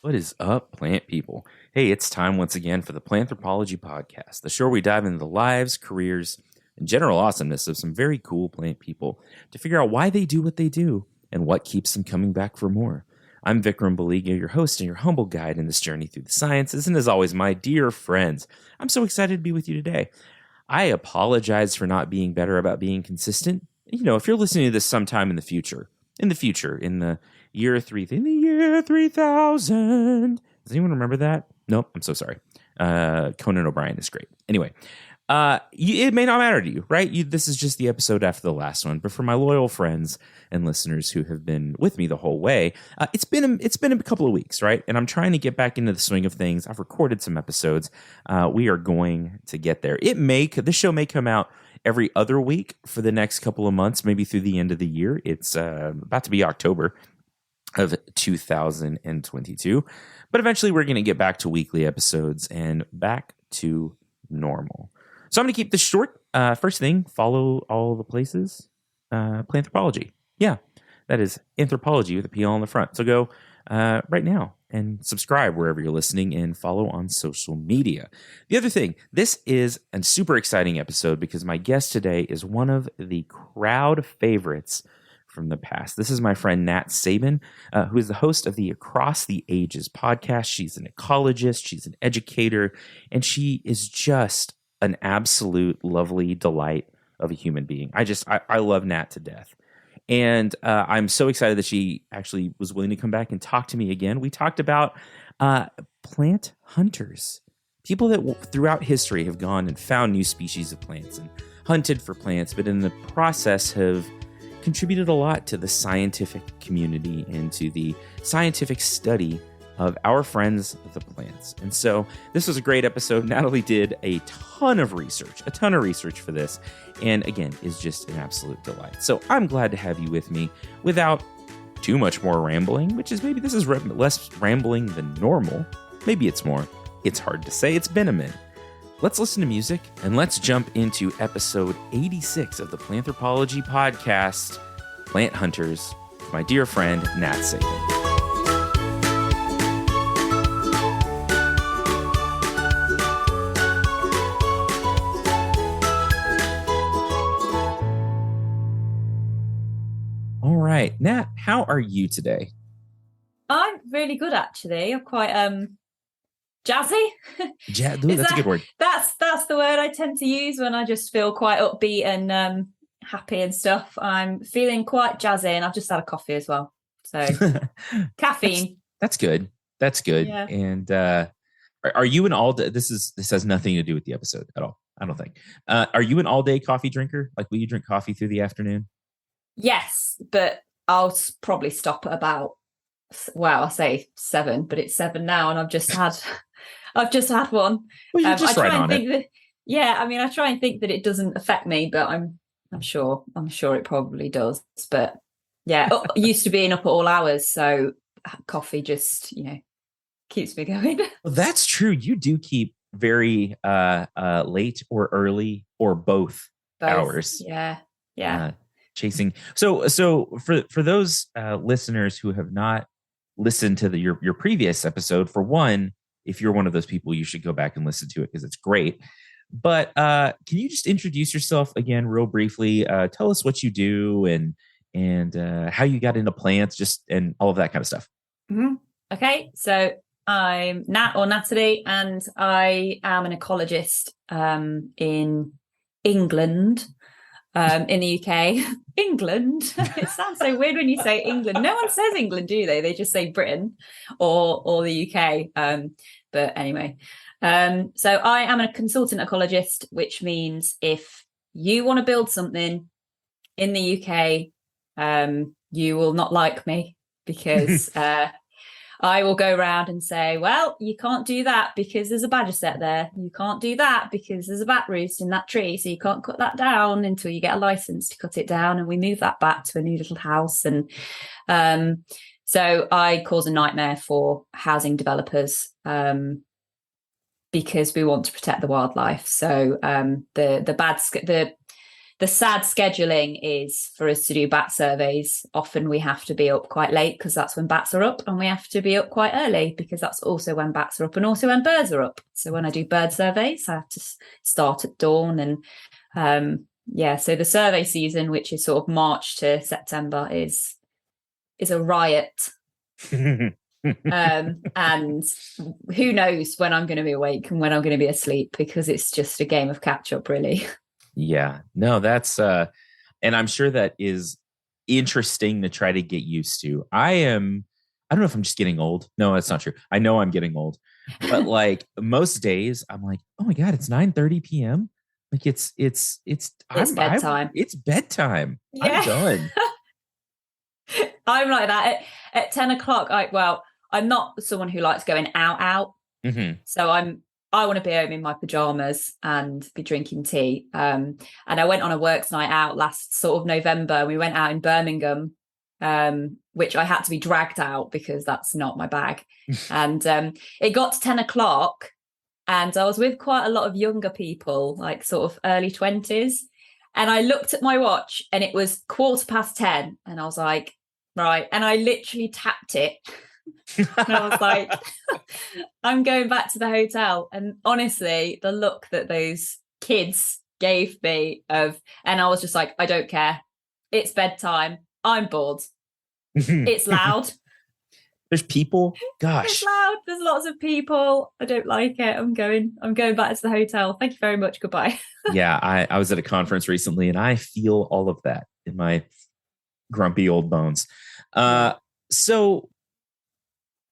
What is up, plant people? Hey, it's time once again for the Planthropology Podcast, the show where we dive into the lives, careers, and general awesomeness of some very cool plant people to figure out why they do what they do and what keeps them coming back for more. I'm Vikram Baliga, your host and your humble guide in this journey through the sciences, and as always, my dear friends, I'm so excited to be with you today. I apologize for not being better about being consistent. You know, if you're listening to this sometime in the future, in the in the year 3000. Does anyone remember that? Nope. I'm so sorry. Conan O'Brien is great. Anyway, it may not matter to you, right? This is just the episode after the last one. But for my loyal friends and listeners who have been with me the whole way, it's been a couple of weeks, right? And I'm trying to get back into the swing of things. I've recorded some episodes. We are going to get there. This show may come out every other week for the next couple of months, maybe through the end of the year. It's about to be October of 2022. But eventually we're going to get back to weekly episodes and back to normal. So I'm going to keep this short. First thing, follow all the places. Planthropology. Yeah, that is anthropology with a PL on the front. So go right now and subscribe wherever you're listening and follow on social media. The other thing, this is a super exciting episode because my guest today is one of the crowd favorites from the past. This is my friend Nat Sabin, who is the host of the Across the Ages podcast. She's an ecologist, she's an educator, and she is just an absolute lovely delight of a human being. I love Nat to death. And I'm so excited that she actually was willing to come back and talk to me again. We talked about plant hunters, people that throughout history have gone and found new species of plants and hunted for plants, but in the process have contributed a lot to the scientific community and to the scientific study of our friends, the plants. And so this was a great episode. Natalie did a ton of research for this. And again, is just an absolute delight. So I'm glad to have you with me without too much more rambling, which is maybe this is less rambling than normal. Maybe it's more. It's hard to say. It's been a minute. Let's listen to music and let's jump into episode 86 of the Planthropology Podcast, Plant Hunters, with my dear friend, Nat Sabin. All right, Nat, how are you today? I'm really good, actually. I'm quite jazzy. That's a good word. That's the word I tend to use when I just feel quite upbeat and happy and stuff. I'm feeling quite jazzy, and I've just had a coffee as well. So caffeine. That's good. That's good. Yeah. And are you an all day? This has nothing to do with the episode at all, I don't think. Are you an all day coffee drinker? Like, will you drink coffee through the afternoon? Yes, but I'll probably stop at about, well, I say 7, but it's 7 now, and I've just had one. Well, you're just right on it. I try and think that it doesn't affect me, but I'm sure it probably does. But yeah, used to being up at all hours, so coffee just keeps me going. Well, that's true. You do keep very late or early or both hours. Yeah. Chasing. So for those listeners who have not listened to your previous episode, for one, if you're one of those people, you should go back and listen to it because it's great. But can you just introduce yourself again real briefly? Tell us what you do and how you got into plants, and all of that kind of stuff. Mm-hmm. Okay, so I'm Nat or Natalie, and I am an ecologist in England. In the UK, England. It sounds so weird when you say England. No one says England, do they? They just say Britain or the UK. But anyway, so I am a consultant ecologist, which means if you want to build something in the UK, you will not like me because I will go around and say, well, you can't do that because there's a badger set there. You can't do that because there's a bat roost in that tree. So you can't cut that down until you get a license to cut it down. And we move that back to a new little house. And so I cause a nightmare for housing developers because we want to protect the wildlife. So the the sad scheduling is for us to do bat surveys. Often we have to be up quite late because that's when bats are up, and we have to be up quite early because that's also when bats are up and also when birds are up. So when I do bird surveys, I have to start at dawn. And so the survey season, which is sort of March to September, is a riot. And who knows when I'm going to be awake and when I'm going to be asleep, because it's just a game of catch up, really. Yeah, no, that's and I'm sure that is interesting to try to get used to. I don't know if I'm just getting old. No, that's not true. I know I'm getting old. But like most days I'm like, oh my God, it's 9:30 p.m. Like it's bedtime. It's bedtime. Yeah. I'm done. I'm like that at 10 o'clock. I'm not someone who likes going out. Mm-hmm. So I want to be home in my pajamas and be drinking tea. And I went on a works night out last sort of November. We went out in Birmingham, which I had to be dragged out because that's not my bag. And it got to 10 o'clock and I was with quite a lot of younger people, like sort of early 20s. And I looked at my watch and it was 10:15. And I was like, right. And I literally tapped it. And I was like, I'm going back to the hotel. And honestly, the look that those kids gave me and I was just like, I don't care. It's bedtime. I'm bored. It's loud. There's people. Gosh. It's loud. There's lots of people. I don't like it. I'm going back to the hotel. Thank you very much. Goodbye. Yeah, I was at a conference recently and I feel all of that in my grumpy old bones. So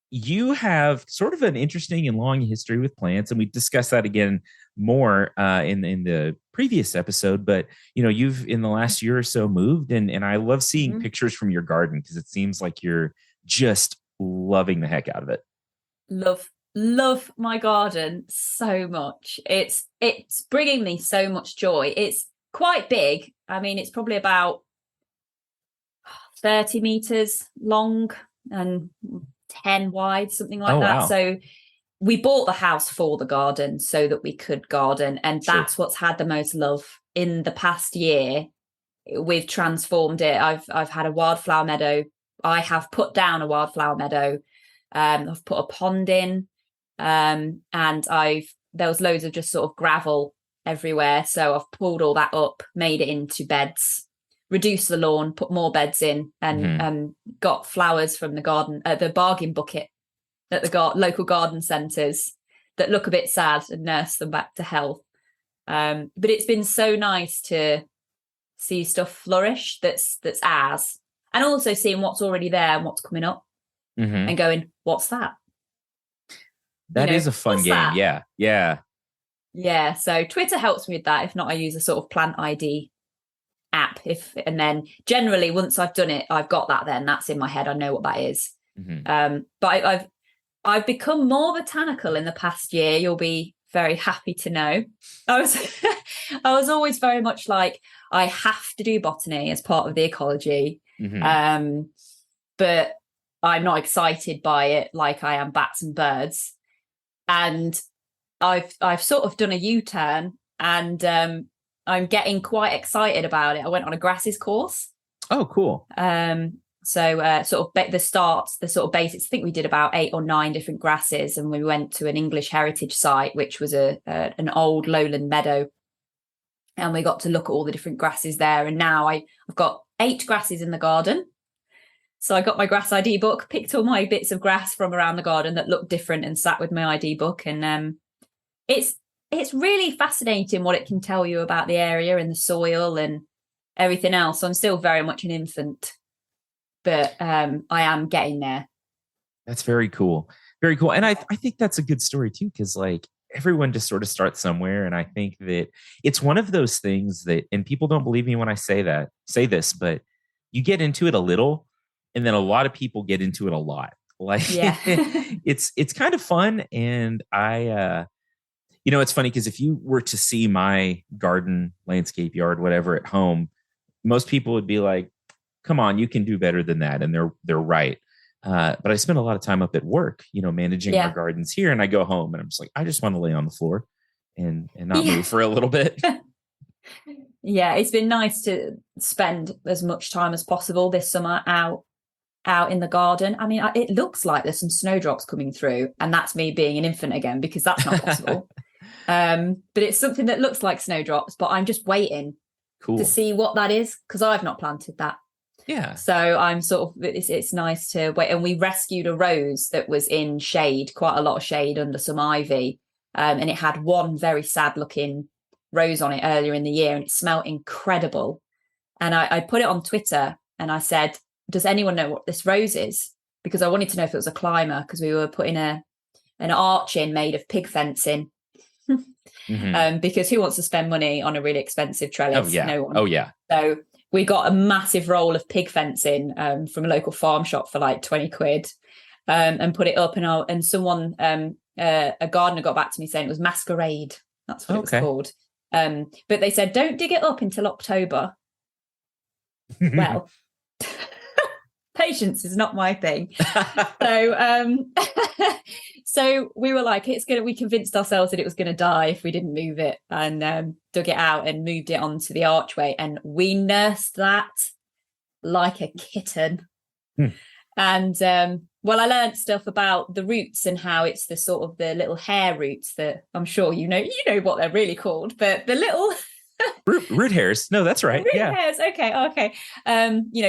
you have sort of an interesting and long history with plants, and we discussed that again more in the previous episode. But you've in the last year or so moved, and I love seeing pictures from your garden because it seems like you're just loving the heck out of it. Love my garden so much. It's bringing me so much joy. It's quite big. I mean, it's probably about 30 meters long and 10 wide, something like that. Wow. So we bought the house for the garden so that we could garden. And that's what's had the most love in the past year. We've transformed it. I've had a wildflower meadow. I have put down a wildflower meadow. I've put a pond in, and there was loads of just sort of gravel everywhere. So I've pulled all that up, made it into beds, reduced the lawn, put more beds in, and got flowers from the garden, the bargain bucket at the local garden centres that look a bit sad, and nurse them back to health. But it's been so nice to see stuff flourish that's ours, and also seeing what's already there and what's coming up, and going, what's that? That is a fun game. That? Yeah. So Twitter helps me with that. If not, I use a sort of plant ID app. And then generally once I've done it, I've got that. Then that's in my head. I know what that is. But I've become more botanical in the past year. You'll be very happy to know. I was always very much like, I have to do botany as part of the ecology. But I'm not excited by it like I am bats and birds. And I've sort of done a U-turn, and I'm getting quite excited about it. I went on a grasses course. Oh, cool. So sort of the sort of basics. I think we did about 8 or 9 different grasses, and we went to an English heritage site, which was an old lowland meadow, and we got to look at all the different grasses there. And now I've got 8 grasses in the garden. So I got my grass ID book, picked all my bits of grass from around the garden that looked different, and sat with my ID book. And it's really fascinating what it can tell you about the area and the soil and everything else. So I'm still very much an infant, but I am getting there. That's very cool. Very cool. And I think that's a good story too, because like everyone just sort of starts somewhere. And I think that it's one of those things that, and people don't believe me when I say this, but you get into it a little, and then a lot of people get into it a lot. Like it's kind of fun. And it's funny because if you were to see my garden, landscape, yard, whatever at home, most people would be like, come on, you can do better than that. And they're right. But I spend a lot of time up at work, managing our gardens here. And I go home and I'm just like, I just want to lay on the floor and not move for a little bit. Yeah, it's been nice to spend as much time as possible this summer out in the garden. I mean, it looks like there's some snowdrops coming through, and that's me being an infant again, because that's not possible. But it's something that looks like snowdrops, but I'm just waiting Cool. to see what that is, because I've not planted that. Yeah. So I'm sort of, it's nice to wait. And we rescued a rose that was in shade, quite a lot of shade under some ivy. And it had one very sad looking rose on it earlier in the year, and it smelled incredible. And I put it on Twitter and I said, does anyone know what this rose is? Because I wanted to know if it was a climber, because we were putting an arch in made of pig fencing. Because who wants to spend money on a really expensive trellis? Oh, yeah. No one. Oh, yeah. So we got a massive roll of pig fencing from a local farm shop for like 20 quid and put it up. And someone, a gardener got back to me saying it was masquerade. That's what it was called. But they said, don't dig it up until October. Well, patience is not my thing. So we were like, we convinced ourselves that it was going to die if we didn't move it, and dug it out and moved it onto the archway, and we nursed that like a kitten. And well, I learned stuff about the roots and how it's the sort of the little hair roots that I'm sure you know what they're really called, but the little root hairs. No, that's right. Root hairs. Okay.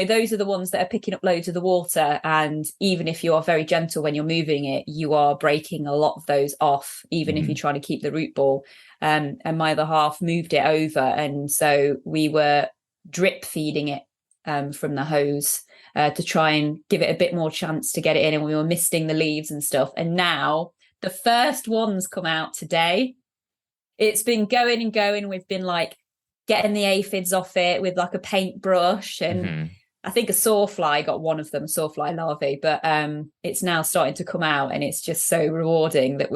Those are the ones that are picking up loads of the water. And even if you are very gentle when you're moving it, you are breaking a lot of those off, even if you're trying to keep the root ball. And my other half moved it over. And so we were drip feeding it from the hose to try and give it a bit more chance to get it in. And we were misting the leaves and stuff. And now the first ones come out today. It's been going and going. We've been like getting the aphids off it with like a paintbrush, and I think a sawfly got one of them, sawfly larvae, but it's now starting to come out, and it's just so rewarding that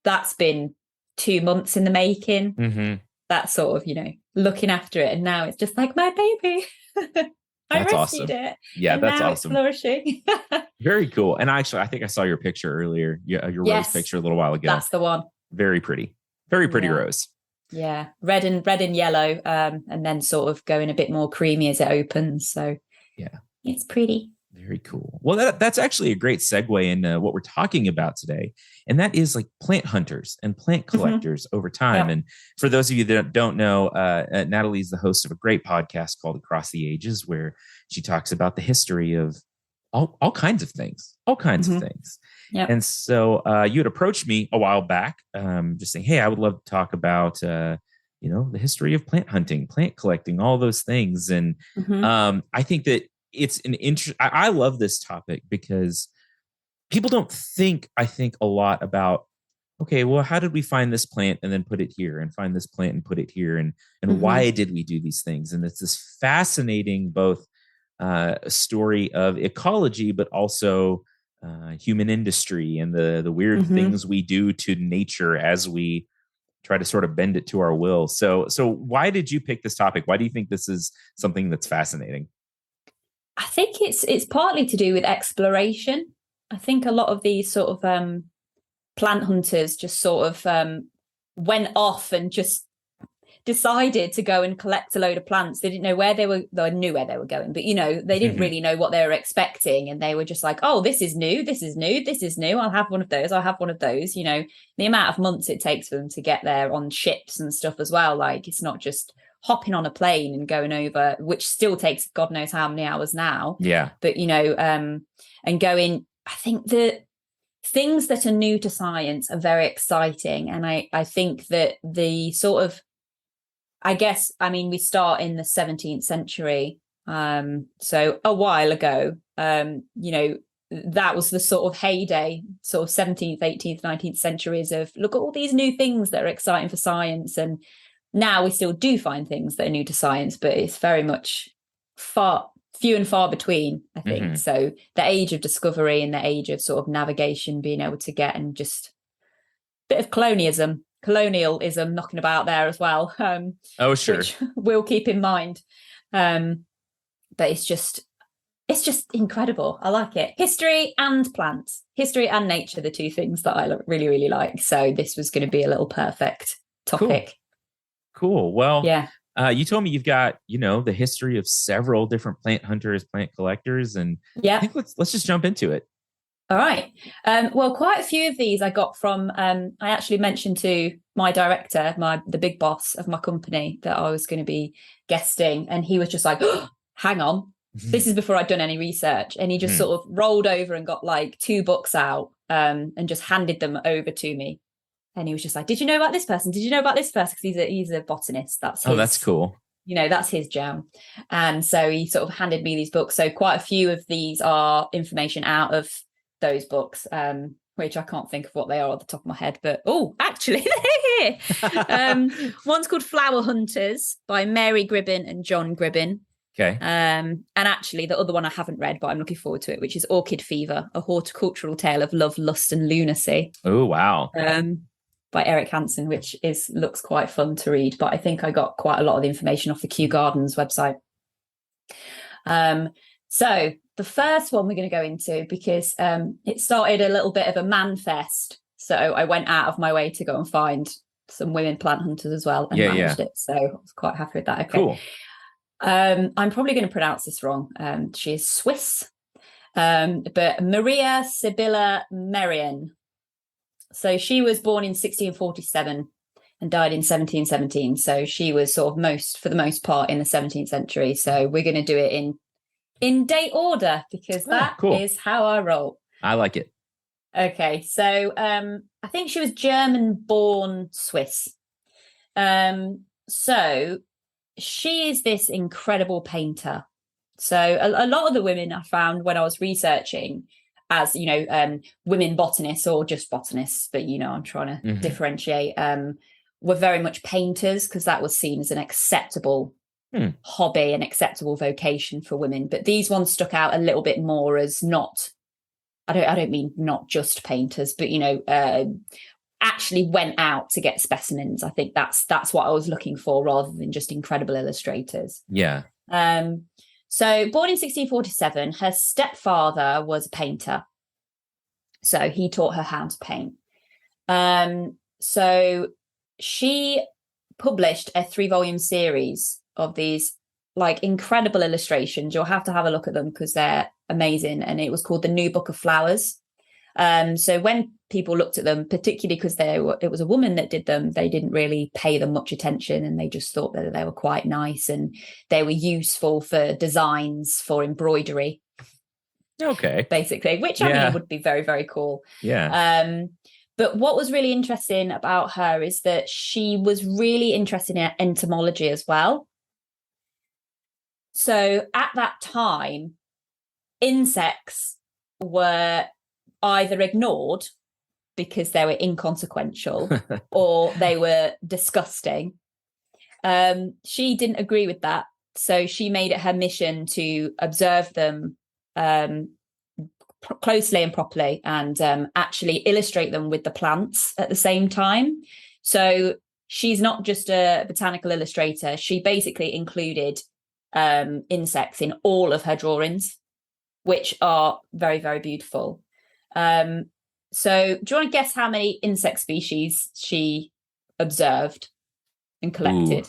that's been 2 months in the making. That sort of, looking after it, and now it's just like my baby. I rescued it. Yeah, and that's now awesome. It's flourishing. Very cool. And actually, I think I saw your picture earlier. Your rose picture a little while ago. That's the one. Very pretty. Very pretty rose. Yeah, red and yellow, and then sort of going a bit more creamy as it opens. So yeah, it's pretty. Very cool. Well, that's actually a great segue into what we're talking about today, and that is like plant hunters and plant collectors over time. And for those of you that don't know, Natalie's the host of a great podcast called Across the Ages, where she talks about the history of all kinds of things, of things. Yep. And so you had approached me a while back, just saying, hey, I would love to talk about, the history of plant hunting, plant collecting, all those things. And I think that it's I love this topic because people don't think, I think a lot about, okay, well, how did we find this plant and then put it here, and find this plant and put it here? And why did we do these things? And it's this fascinating, both story of ecology, but also human industry and the weird things we do to nature as we try to sort of bend it to our will. So why did you pick this topic? Why do you think this is something that's fascinating? I think it's partly to do with exploration. I think a lot of these sort of plant hunters just sort of went off and just decided to go and collect a load of plants. They didn't know where they knew where they were going, but they didn't really know what they were expecting, and they were just like, oh, this is new, I'll have one of those. The amount of months it takes for them to get there on ships and stuff as well, like it's not just hopping on a plane and going over, which still takes God knows how many hours now. But and going, I think the things that are new to science are very exciting, and I think that the sort of, I guess, I mean, we start in the 17th century. So a while ago, that was the sort of heyday, sort of 17th, 18th, 19th centuries of look at all these new things that are exciting for science. And now we still do find things that are new to science, but it's very much few and far between, I think. So the age of discovery and the age of sort of navigation, being able to get, and just a bit of colonialism knocking about there as well. Oh, sure. Which we'll keep in mind. But it's just incredible. I like it. History and plants, history and nature, the two things that I really, really like. So this was going to be a little perfect topic. Cool. Well, yeah. You told me you've got, the history of several different plant hunters, plant collectors, and I Yeah. think let's just jump into it. All right. Well, quite a few of these I got from. I actually mentioned to my director, the big boss of my company, that I was going to be guesting, and he was just like, oh, "Hang on, this is before I'd done any research," and he just sort of rolled over and got like 2 books out, and just handed them over to me, and he was just like, "Did you know about this person? Did you know about this person?" Because he's a botanist. That's his. Oh, that's cool. That's his jam. And so he sort of handed me these books. So quite a few of these are information out of those books, which I can't think of what they are at the top of my head, but actually they're here. One's called Flower Hunters by Mary Gribbin and John Gribbin. Okay. And actually the other one I haven't read, but I'm looking forward to it, which is Orchid Fever, a horticultural tale of love, lust and lunacy. Oh, wow. By Eric Hansen, which looks quite fun to read, but I think I got quite a lot of the information off the Kew Gardens website. So the first one we're going to go into, because it started a little bit of a man fest. So I went out of my way to go and find some women plant hunters as well and managed it. So I was quite happy with that. Okay. Cool. I'm probably going to pronounce this wrong. She is Swiss, but Maria Sibylla Merian. So she was born in 1647 and died in 1717. So she was sort of for the most part in the 17th century. So we're going to do it in date order, because that is how I roll. I like it. Okay, so I think she was German-born Swiss. So she is this incredible painter. So a lot of the women I found when I was researching, as women botanists or just botanists, but I'm trying to differentiate, were very much painters, because that was seen as an acceptable hobby, an acceptable vocation for women. But these ones stuck out a little bit more as not, I don't mean not just painters, but actually went out to get specimens. I think that's what I was looking for, rather than just incredible illustrators. Yeah. So born in 1647, her stepfather was a painter. So he taught her how to paint. So she published a 3-volume series of these like incredible illustrations. You'll have to have a look at them because they're amazing. And it was called The New Book of Flowers. So when people looked at them, particularly because it was a woman that did them, they didn't really pay them much attention, and they just thought that they were quite nice and they were useful for designs, for embroidery. Okay. Basically, which I mean would be very, very cool. Yeah. But what was really interesting about her is that she was really interested in entomology as well. So at that time, insects were either ignored because they were inconsequential or they were disgusting. She didn't agree with that. So she made it her mission to observe them closely and properly, and actually illustrate them with the plants at the same time. So she's not just a botanical illustrator. She basically included insects in all of her drawings, which are very, very beautiful. So do you want to guess how many insect species she observed and collected?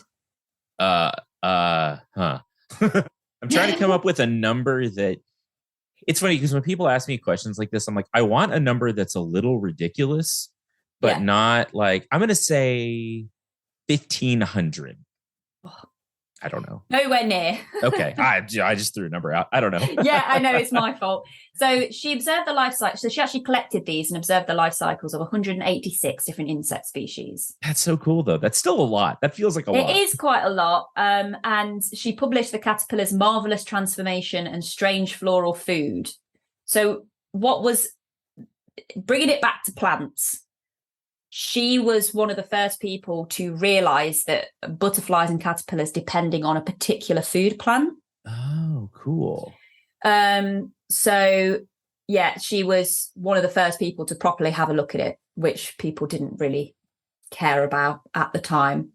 I'm trying to come up with a number that, it's funny because when people ask me questions like this, I'm like, I want a number that's a little ridiculous, but not like, I'm going to say 1,500. I don't know. Nowhere near. Okay. I just threw a number out. I don't know. Yeah, I know, it's my fault. So she observed the life cycle. So she actually collected these and observed the life cycles of 186 different insect species. That's so cool, though. That's still a lot. That feels like a lot. It is quite a lot. And she published The Caterpillar's Marvelous Transformation and Strange Floral Food. So what was bringing it back to plants? She was one of the first people to realize that butterflies and caterpillars depending on a particular food plant. Oh, cool. So yeah, she was one of the first people to properly have a look at it, which people didn't really care about at the time.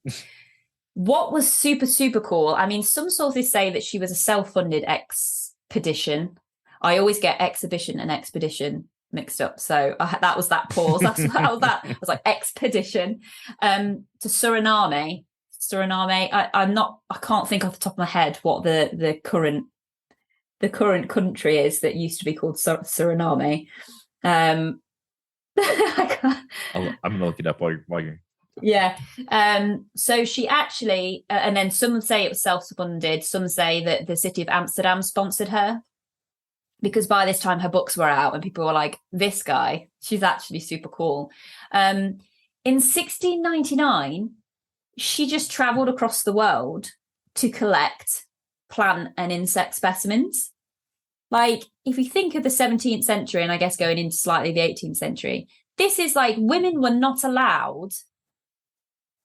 What was super, super cool, I mean, some sources say that she was a self-funded expedition. I always get exhibition and expedition mixed up, so that was that pause. I was like expedition to Suriname Suriname. I can't think off the top of my head what the current country is that used to be called Suriname. I'm gonna look it up while you're. Yeah. So she actually, and then some say it was self-funded. Some say that the city of Amsterdam sponsored her, because by this time her books were out and people were like, this guy, she's actually super cool. In 1699, she just traveled across the world to collect plant and insect specimens. Like, if you think of the 17th century, and I guess going into slightly the 18th century, this is like women were not allowed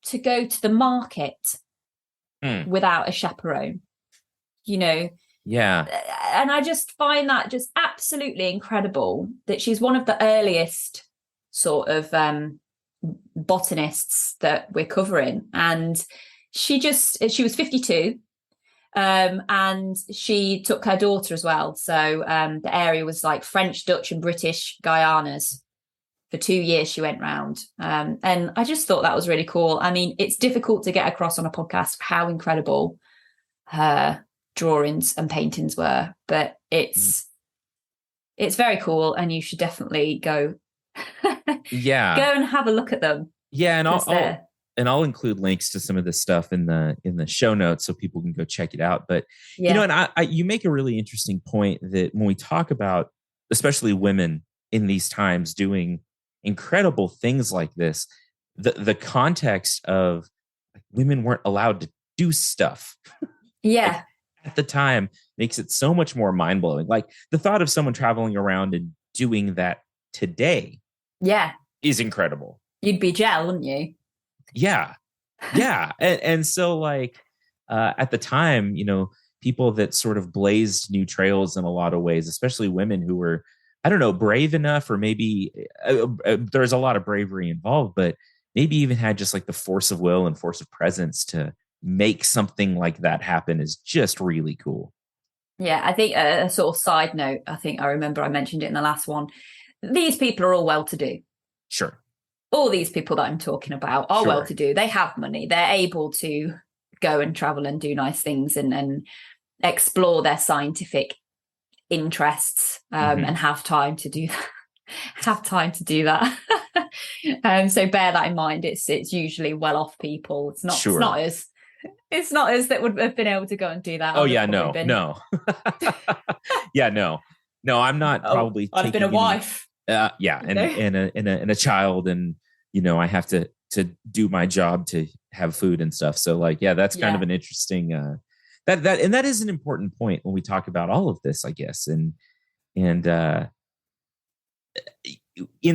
to go to the market without a chaperone, you know. Yeah. And I just find that just absolutely incredible that she's one of the earliest sort of botanists that we're covering. And she was 52, and she took her daughter as well. So the area was like French, Dutch and British Guyanas. For 2 years she went round, and I just thought that was really cool. I mean, it's difficult to get across on a podcast how incredible her drawings and paintings were, but it's very cool, and you should definitely go go and have a look at them. Yeah, and I'll include links to some of this stuff in the show notes so people can go check it out. But you know, and you make a really interesting point that when we talk about especially women in these times doing incredible things like this, the context of women weren't allowed to do stuff like, at the time makes it so much more mind-blowing. Like the thought of someone traveling around and doing that today is incredible. You'd be gel, wouldn't you? Yeah and so like at the time, you know, people that sort of blazed new trails in a lot of ways, especially women who were, I don't know, brave enough, or maybe there's a lot of bravery involved, but maybe even had just like the force of will and force of presence to make something like that happen is just really cool. Yeah, I think a sort of side note, I think I remember I mentioned it in the last one. These people are all well-to-do. Sure. All these people that I'm talking about are well-to-do. They have money. They're able to go and travel and do nice things and explore their scientific interests and have time to do that. So bear that in mind. It's usually well-off people. It's not us that would have been able to go and do that. No. Yeah, no, I'm not probably. I'd have been a wife. And a child, and you know, I have to do my job to have food and stuff. So like, yeah, that's kind of an interesting that is an important point when we talk about all of this, I guess. And in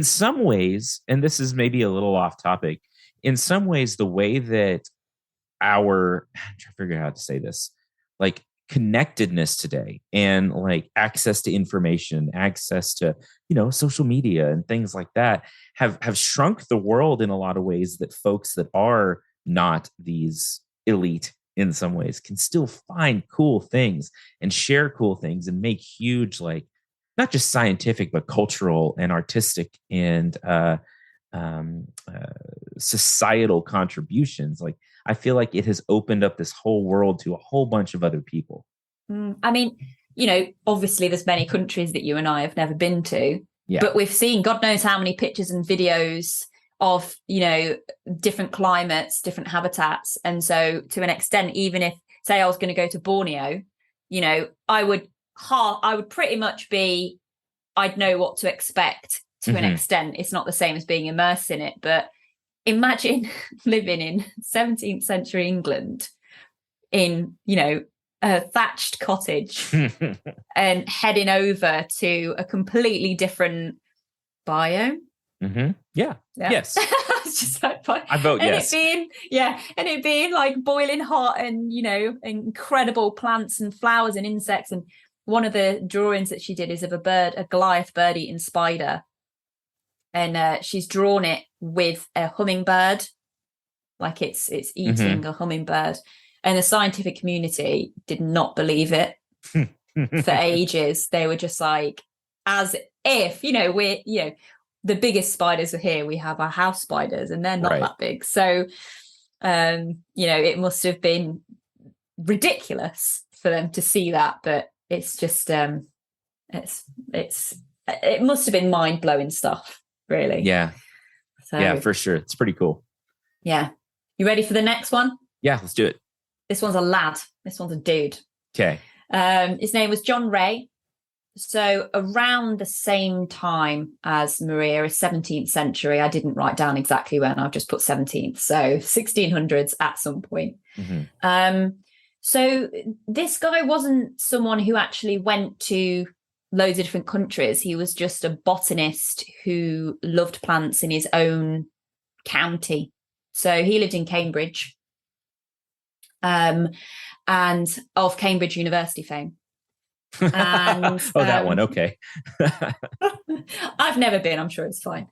some ways, and this is maybe a little off topic, in some ways, the way that I'm trying to figure out how to say this, like connectedness today and like access to information, access to, you know, social media and things like that have shrunk the world in a lot of ways that folks that are not these elite in some ways can still find cool things and share cool things and make huge, like, not just scientific, but cultural and artistic and societal contributions. Like, I feel like it has opened up this whole world to a whole bunch of other people. I mean, you know, obviously there's many countries that you and I have never been to, but we've seen God knows how many pictures and videos of, you know, different climates, different habitats. And so to an extent, even if, say, I was going to go to Borneo, you know, I would pretty much I'd know what to expect to an extent. It's not the same as being immersed in it, but imagine living in 17th century England in, you know, a thatched cottage and heading over to a completely different biome. Yes. It's just like, I vote yes. And it being like boiling hot and, you know, incredible plants and flowers and insects. And one of the drawings that she did is of a Goliath bird eating spider. And she's drawn it with a hummingbird, like it's eating a hummingbird. And the scientific community did not believe it for ages. They were just like, as if, you know, the biggest spiders are here. We have our house spiders and they're not that big. So It must have been ridiculous for them to see that, but it's just it must have been mind-blowing stuff, really. Yeah. So Yeah, for sure. It's pretty cool. Yeah. You ready for the next one? Yeah, let's do it. This one's a lad. This one's a dude. Okay. His name was John Ray. So around the same time as Maria, is 17th century. I didn't write down exactly when. I've just put 17th. So 1600s at some point. Mm-hmm. So this guy wasn't someone who actually went to loads of different countries. He was just a botanist who loved plants in his own county. So he lived in Cambridge, and of Cambridge University fame. And that one. Okay. I've never been. I'm sure it's fine.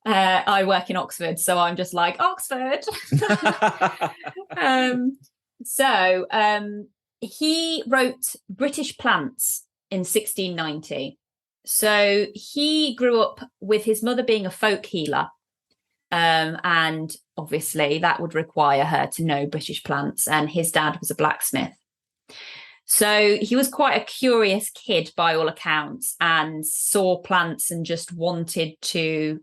I work in Oxford, so I'm just like Oxford. He wrote British Plants in 1690. So he grew up with his mother being a folk healer. And obviously that would require her to know British plants. And his dad was a blacksmith. So he was quite a curious kid by all accounts, and saw plants and just wanted to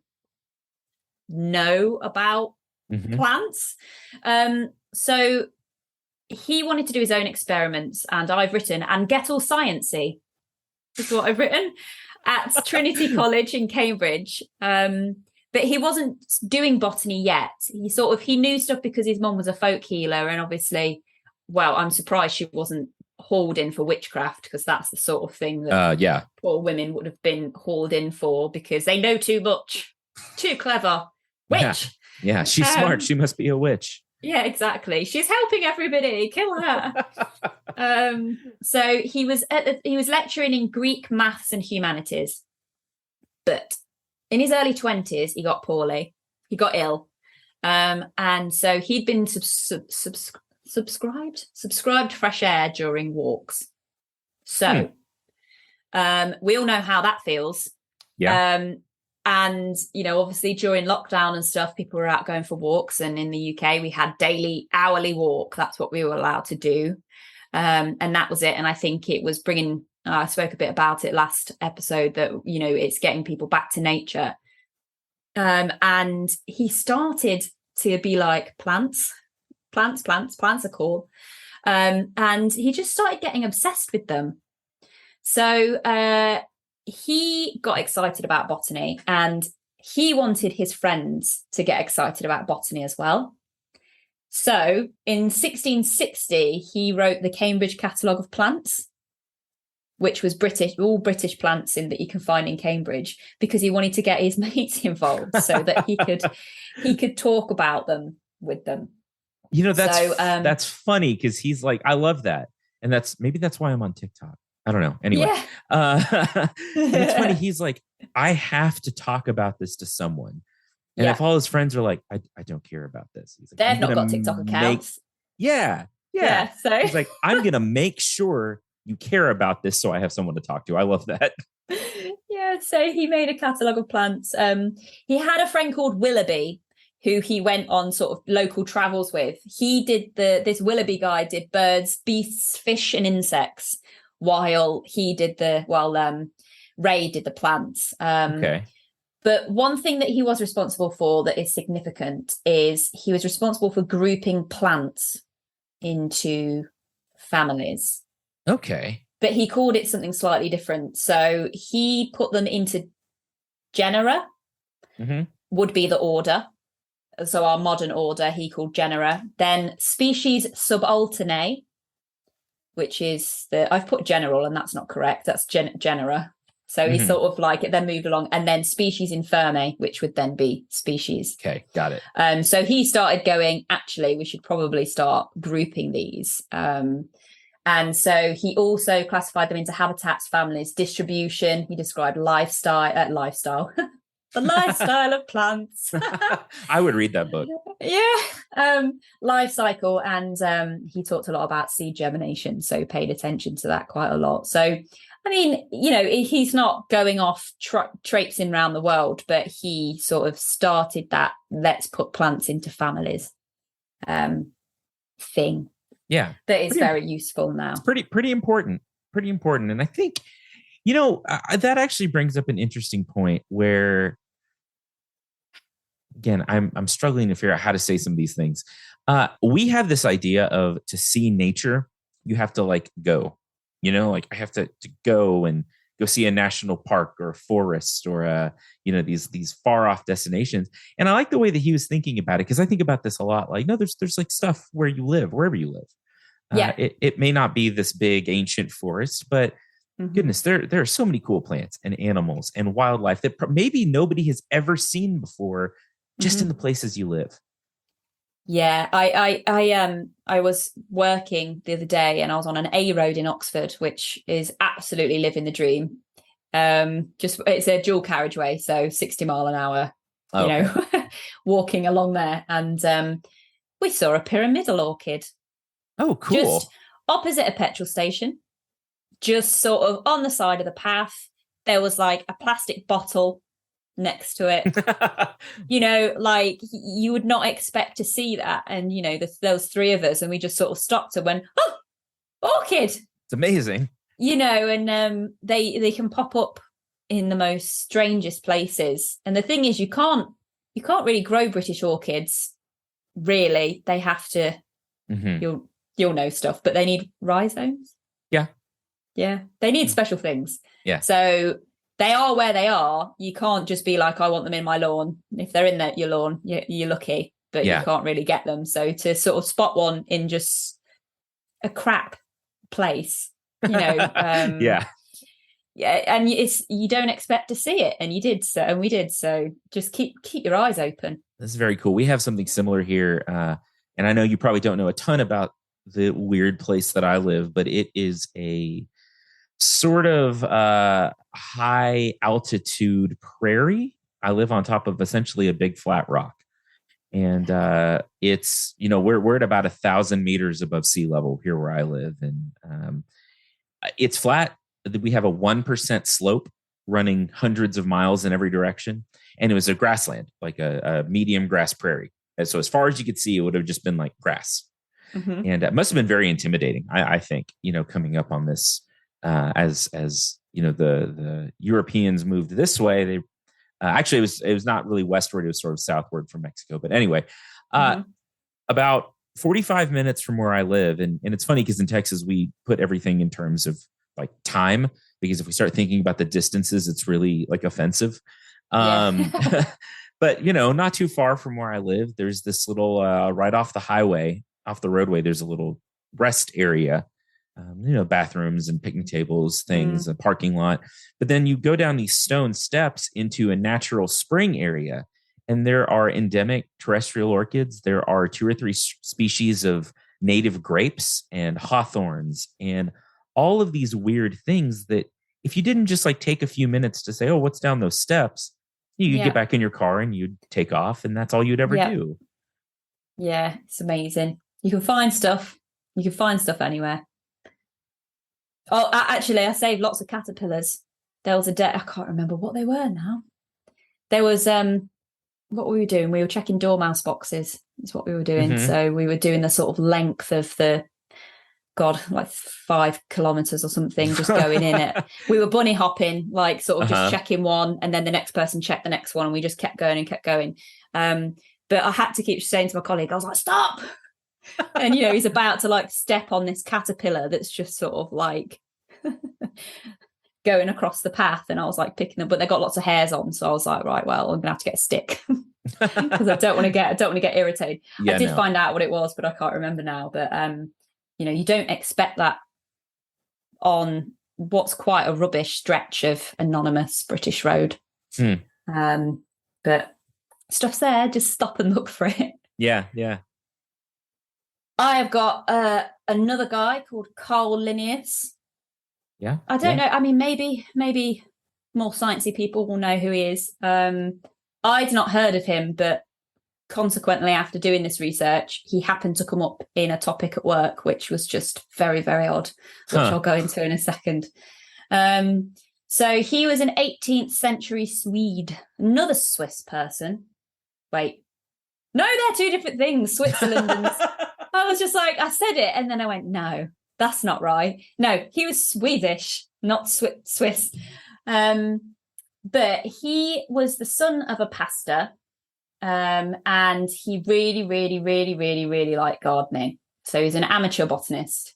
know about plants. So he wanted to do his own experiments, and I've written, and get all sciencey is what I've written, at Trinity College in Cambridge. But he wasn't doing botany yet. He knew stuff because his mum was a folk healer, and obviously, well, I'm surprised she wasn't hauled in for witchcraft, because that's the sort of thing that poor women would have been hauled in for, because they know too much, too clever. Witch. Yeah, she's smart. She must be a witch. Yeah, exactly. She's helping everybody. Kill her. So he was lecturing in Greek, maths, and humanities, but in his early 20s, he got poorly. He got ill, and so he'd been subscribed fresh air during walks. So we all know how that feels. Yeah. And obviously during lockdown and stuff, people were out going for walks, and in the UK we had daily, hourly walk. That's what we were allowed to do, and that was it. And I think it was bringing, I spoke a bit about it last episode, that it's getting people back to nature. And he started to be like, plants are cool. And he just started getting obsessed with them. So he got excited about botany, and he wanted his friends to get excited about botany as well. So in 1660, he wrote the Cambridge Catalogue of Plants, which was all British plants that you can find in Cambridge, because he wanted to get his mates involved so that he could talk about them with them. That's funny, because he's like, I love that. And maybe that's why I'm on TikTok. I don't know. Anyway, it's funny. He's like, I have to talk about this to someone. And if all his friends are like, I don't care about this. He's like, they've not got TikTok accounts. Yeah. So he's like, I'm going to make sure you care about this, so I have someone to talk to. I love that. Yeah. So he made a catalogue of plants. He had a friend called Willoughby, who he went on sort of local travels with. He did this Willoughby guy did birds, beasts, fish, and insects, while Ray did the plants. Okay. But one thing that he was responsible for that is significant is he was responsible for grouping plants into families. Okay. But he called it something slightly different. So he put them into genera, would be the order. So our modern order, he called genera. Then species subalternae, which is I've put general, and that's not correct. That's genera. So he sort of like it then moved along. And then species infirmae, which would then be species. Okay, got it. So he started going, actually, we should probably start grouping these. And so he also classified them into habitats, families, distribution. He described lifestyle, the lifestyle of plants. I would read that book. Yeah. Life cycle. And he talked a lot about seed germination. So paid attention to that quite a lot. So, I mean, he's not going off traipsing around the world, but he sort of started that let's put plants into families thing. Yeah. That is very useful now. It's pretty important. Pretty important. And I think, that actually brings up an interesting point where, again, I'm struggling to figure out how to say some of these things. We have this idea of to see nature, you have to like go, I have to go and go see a national park or a forest or these far off destinations. And I like the way that he was thinking about it, because I think about this a lot. Like, no, there's like stuff where you live, wherever you live. Yeah. It may not be this big ancient forest, but goodness, there are so many cool plants and animals and wildlife that maybe nobody has ever seen before, just in the places you live. Yeah, I was working the other day and I was on an A road in Oxford, which is absolutely living the dream. It's a dual carriageway, so 60 mile an hour, walking along there, and we saw a pyramidal orchid. Oh, cool! Just opposite a petrol station, just sort of on the side of the path. There was like a plastic bottle next to it. Like you would not expect to see that. And those three of us, and we just sort of stopped and went, oh, orchid. It's amazing. And they can pop up in the most strangest places. And the thing is, you can't really grow British orchids, really. They have to you'll know stuff, but they need rhizomes. Yeah, they need special things. Yeah, so they are where they are. You can't just be like, I want them in my lawn. If they're in your lawn, you're lucky, but you can't really get them. So to sort of spot one in just a crap place, yeah, and you don't expect to see it, and you did so, and we did so. Just keep your eyes open. This is very cool. We have something similar here, and I know you probably don't know a ton about the weird place that I live, but it is a sort of high altitude prairie. I live on top of essentially a big flat rock, and it's we're at about 1,000 meters above sea level here where I live, and it's flat. We have a 1% slope running hundreds of miles in every direction, and it was a grassland, like a medium grass prairie. And so as far as you could see, it would have just been like grass, and it must have been very intimidating. I think coming up on this. As the Europeans moved this way, they actually it was not really westward; it was sort of southward from Mexico. But anyway, about 45 minutes from where I live, and it's funny because in Texas we put everything in terms of like time, because if we start thinking about the distances, it's really like offensive. But not too far from where I live, there's this little right off the roadway. There's a little rest area. Bathrooms and picnic tables, things, a parking lot. But then you go down these stone steps into a natural spring area, and there are endemic terrestrial orchids. There are 2 or 3 species of native grapes and hawthorns and all of these weird things that if you didn't just like take a few minutes to say, oh, what's down those steps, you get back in your car and you'd take off, and that's all you'd ever do. Yeah, it's amazing. You can find stuff. Anywhere. Oh, actually, I saved lots of caterpillars. There was a day, I can't remember what they were now. There was, what were we doing? We were checking dormouse boxes, is what we were doing. So we were doing the sort of length of like 5 kilometers or something, just going in it. We were bunny hopping, like sort of just checking one, and then the next person checked the next one, and we just kept going and kept going. But I had to keep saying to my colleague, I was like, stop! And he's about to like step on this caterpillar that's just sort of like going across the path, and I was like picking them, but they got lots of hairs on, so I was like, right, well, I'm gonna have to get a stick because I don't want to get irritated. I did find out what it was, but I can't remember now. But you don't expect that on what's quite a rubbish stretch of anonymous British road. But stuff's there, just stop and look for it. Yeah. I have got another guy called Carl Linnaeus. Yeah. I don't know. I mean, maybe more sciencey people will know who he is. I'd not heard of him, but consequently, after doing this research, he happened to come up in a topic at work, which was just very, very odd, which I'll go into in a second. So he was an 18th century Swede, another Swiss person. Wait, no, they're two different things. Switzerland and I was just like, I said it, and then I went, no, that's not right. No, he was Swedish, not Swiss. But he was the son of a pastor, and he really, really, really, really, really liked gardening. So he's an amateur botanist.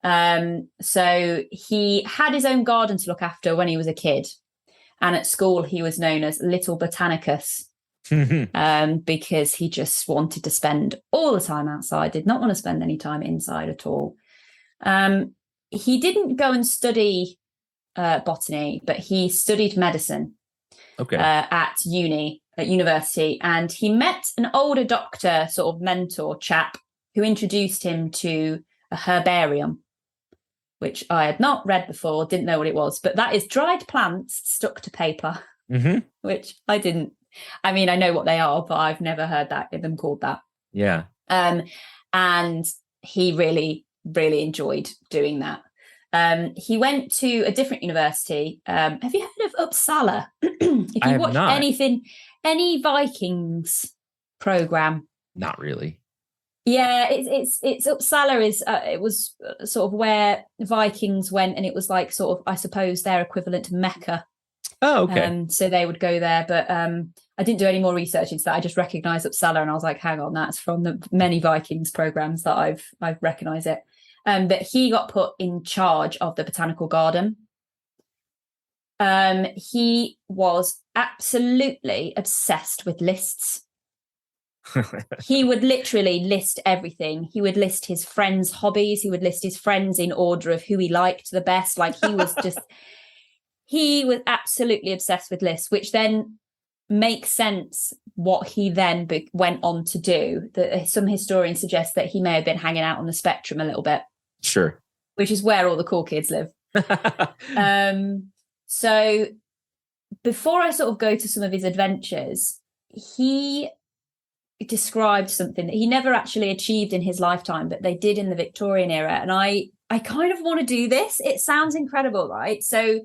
So he had his own garden to look after when he was a kid. And at school, he was known as Little Botanicus. Because he just wanted to spend all the time outside, did not want to spend any time inside at all. He didn't go and study botany, but he studied medicine at university, and he met an older doctor, sort of mentor chap, who introduced him to a herbarium, which I had not read before, didn't know what it was, but that is dried plants stuck to paper, which I didn't. I mean, I know what they are, but I've never heard them called that. Yeah. And he really, really enjoyed doing that. He went to a different university. Have you heard of Uppsala? If you watch any Vikings program? Not really. Yeah, it's Uppsala is it was sort of where Vikings went, and it was like sort of, I suppose, their equivalent to Mecca. Oh, okay. So they would go there, but I didn't do any more research into that. I just recognised Uppsala, and I was like, hang on, that's from the many Vikings programs that I've recognised it. But he got put in charge of the botanical garden. He was absolutely obsessed with lists. He would literally list everything. He would list his friends' hobbies. He would list his friends in order of who he liked the best. Like he was just... He was absolutely obsessed with lists, which then makes sense what he then went on to do. Some historians suggest that he may have been hanging out on the spectrum a little bit. Sure. Which is where all the cool kids live. So before I sort of go to some of his adventures, he described something that he never actually achieved in his lifetime, but they did in the Victorian era. And I kind of want to do this. It sounds incredible, right? So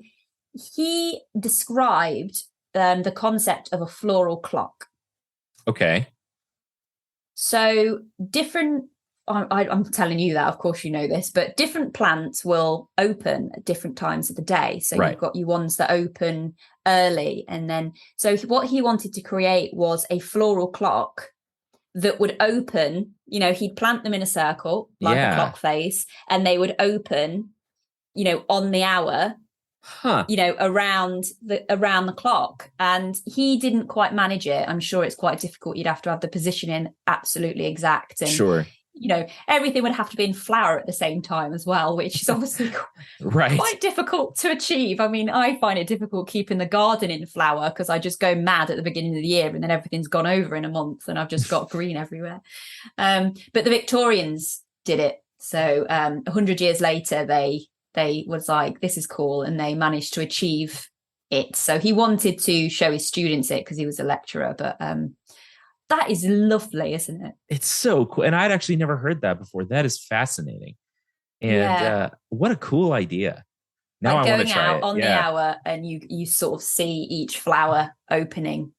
he described the concept of a floral clock. Okay. So I'm telling you that, of course you know this, but different plants will open at different times of the day. So You've got your ones that open early. And then, so what he wanted to create was a floral clock that would open, he'd plant them in a circle, like a clock face, and they would open, on the hour, around the clock. And he didn't quite manage it. I'm sure it's quite difficult. You'd have to have the positioning absolutely exact. And, sure. Everything would have to be in flower at the same time as well, which is obviously quite difficult to achieve. I mean, I find it difficult keeping the garden in flower because I just go mad at the beginning of the year and then everything's gone over in a month and I've just got green everywhere. But the Victorians did it. So 100 years later, they was like, this is cool. And they managed to achieve it. So he wanted to show his students it because he was a lecturer. But that is lovely, isn't it? It's so cool. And I'd actually never heard that before. That is fascinating. And what a cool idea. Now I want to try it. On the hour and you sort of see each flower opening,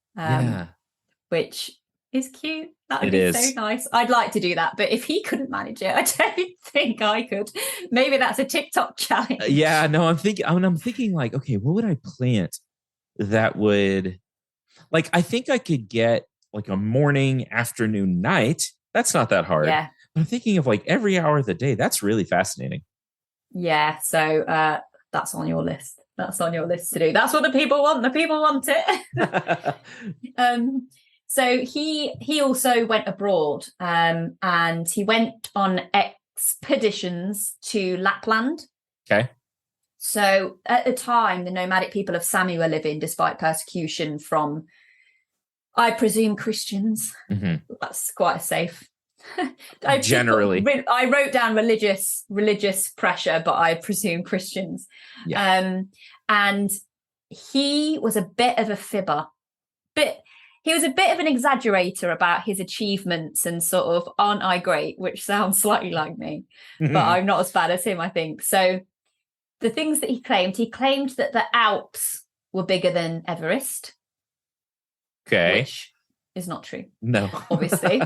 which is cute. That would be so nice. I'd like to do that, but if he couldn't manage it, I don't think I could. Maybe that's a TikTok challenge. I'm thinking like, okay, what would I plant that would, like, I think I could get like a morning, afternoon, night. That's not that hard. Yeah. I'm thinking of like every hour of the day. That's really fascinating. Yeah. So that's on your list. That's on your list to do. That's what the people want. The people want it. So he also went abroad and he went on expeditions to Lapland. Okay. So at the time, the nomadic people of Sami were living despite persecution from, I presume, Christians. Mm-hmm. That's quite safe. Generally. I wrote down religious pressure, but I presume Christians. Yeah. And he was a bit of a fibber. He was a bit of an exaggerator about his achievements and sort of, aren't I great? Which sounds slightly like me, but I'm not as bad as him, I think. So the things that he claimed that the Alps were bigger than Everest, Okay. which is not true, No. obviously.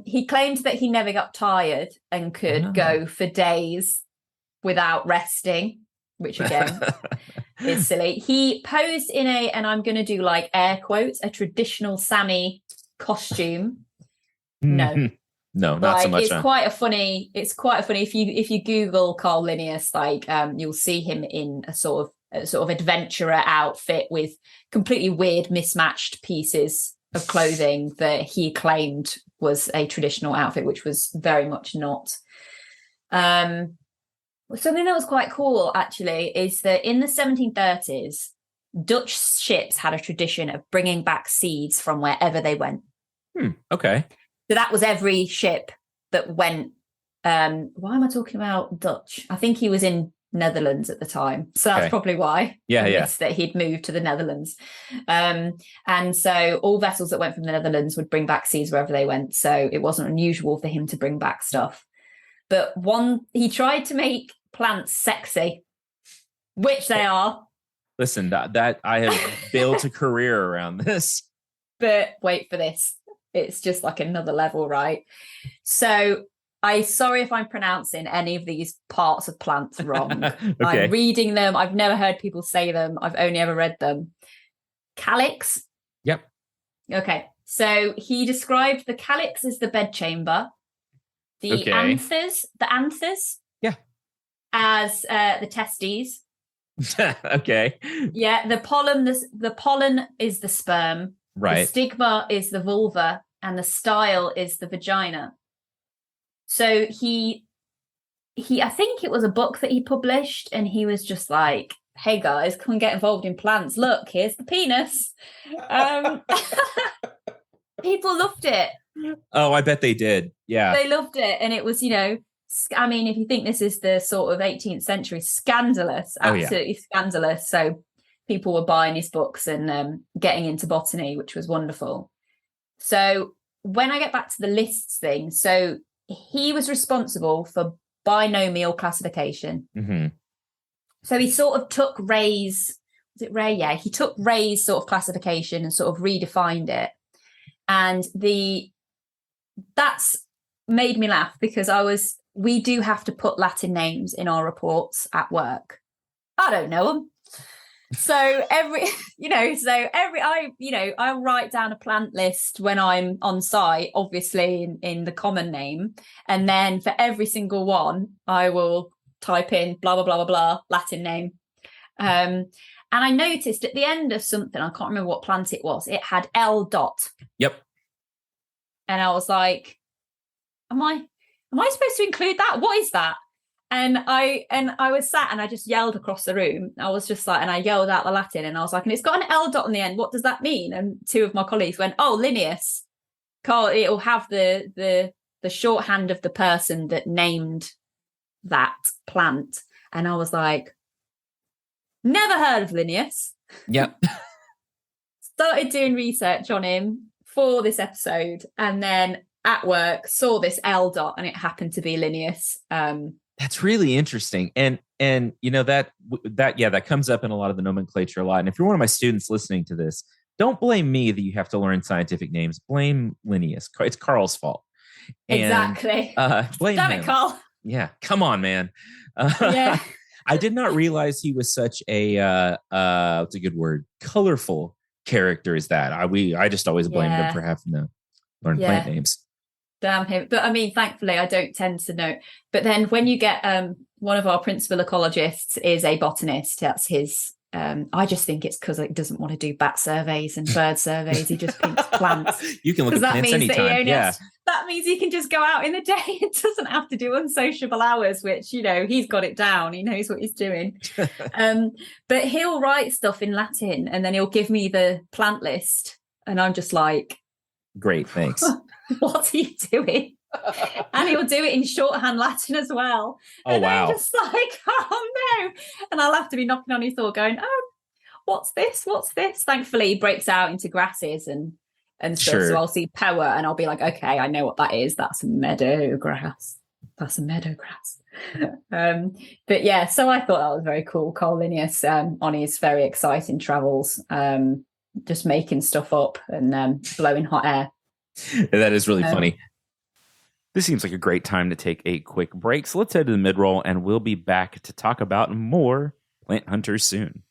He claimed that he never got tired and could go for days without resting, which again is silly. He posed in and I'm going to do like air quotes, a traditional Sami costume. No. No, not so much. It's quite a funny if you Google Carl Linnaeus, like you'll see him in a sort of adventurer outfit with completely weird mismatched pieces of clothing that he claimed was a traditional outfit, which was very much not. Something that was quite cool, actually, is that in the 1730s, Dutch ships had a tradition of bringing back seeds from wherever they went. Okay. So that was every ship that went. Why am I talking about Dutch? I think he was in Netherlands at the time. So that's probably why. That he'd moved to the Netherlands. And so all vessels that went from the Netherlands would bring back seeds wherever they went. So it wasn't unusual for him to bring back stuff. But he tried to make plants sexy, which they are. Listen, that I have built a career around this. But wait for this. It's just like another level, right? So sorry if I'm pronouncing any of these parts of plants wrong. Okay. I'm reading them. I've never heard people say them. I've only ever read them. Calyx. Yep. Okay. So he described the calyx as the bedchamber. The anthers. Yeah. As the testes. Okay. Yeah. The pollen is the sperm. Right. The stigma is the vulva and the style is the vagina. So I think it was a book that he published and he was just like, hey guys, come and get involved in plants. Look, here's the penis. People loved it. Oh, I bet they did. Yeah. They loved it. And it was, I mean, if you think this is the sort of 18th century, scandalous, absolutely scandalous. So people were buying his books and getting into botany, which was wonderful. So when I get back to the lists thing, so he was responsible for binomial classification. Mm-hmm. So he sort of took Ray's, was it Ray? Yeah, he took Ray's sort of classification and sort of redefined it. And that's made me laugh because we do have to put Latin names in our reports at work. I don't know them. So I write down a plant list when I'm on site, obviously in the common name. And then for every single one, I will type in blah, blah, blah, blah, blah, Latin name. And I noticed at the end of something, I can't remember what plant it was, it had L dot. Yep. And I was like, am I supposed to include that? What is that? And I was sat and I just yelled across the room. I was just like, and I yelled out the Latin and I was like, and it's got an L dot on the end. What does that mean? And two of my colleagues went, oh, Linnaeus. Carl, it'll have the shorthand of the person that named that plant. And I was like, never heard of Linnaeus. Yep. Started doing research on him for this episode. And then at work saw this L dot and it happened to be Linnaeus. That's really interesting. And that comes up in a lot of the nomenclature a lot. And if you're one of my students listening to this, don't blame me that you have to learn scientific names. Blame Linnaeus. It's Carl's fault. And, exactly. Blame Damn him. it, Carl. Yeah. Come on, man. Yeah. I did not realize he was such a what's a good word? Colorful character as that. I just always blamed him for having to learn plant names. Damn him. But I mean, thankfully, I don't tend to know. But then when you get one of our principal ecologists is a botanist, that's his. I just think it's because he doesn't want to do bat surveys and bird surveys. He just thinks plants. You can look at plants anytime. That means he can just go out in the day. It doesn't have to do unsociable hours, which, he's got it down. He knows what he's doing. But he'll write stuff in Latin and then he'll give me the plant list. And I'm just like, great, thanks. What's he doing? And he'll do it in shorthand Latin as well. Oh, and wow. I'm just like, oh no. And I'll have to be knocking on his door going, oh, what's this? Thankfully, he breaks out into grasses and stuff. Sure. So I'll see power and I'll be like, okay, I know what that is. That's meadow grass. That's a meadow grass. But yeah, so I thought that was very cool. Cole Linnaeus on his very exciting travels, just making stuff up and blowing hot air. That is really funny. This seems like a great time to take a quick break. So let's head to the mid-roll, and we'll be back to talk about more Plant Hunters soon.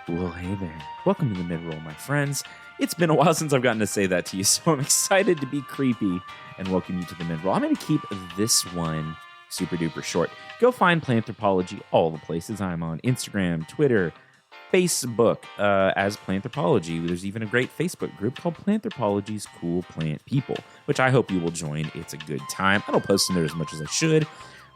Well, hey there. Welcome to the mid-roll, my friends. It's been a while since I've gotten to say that to you, so I'm excited to be creepy and welcome you to the mid-roll. I'm going to keep this one super duper short. Go find Planthropology all the places. I'm on Instagram, Twitter, Facebook as Planthropology. There's even a great Facebook group called Planthropology's Cool Plant People, which I hope you will join. It's a good time. I don't post in there as much as I should,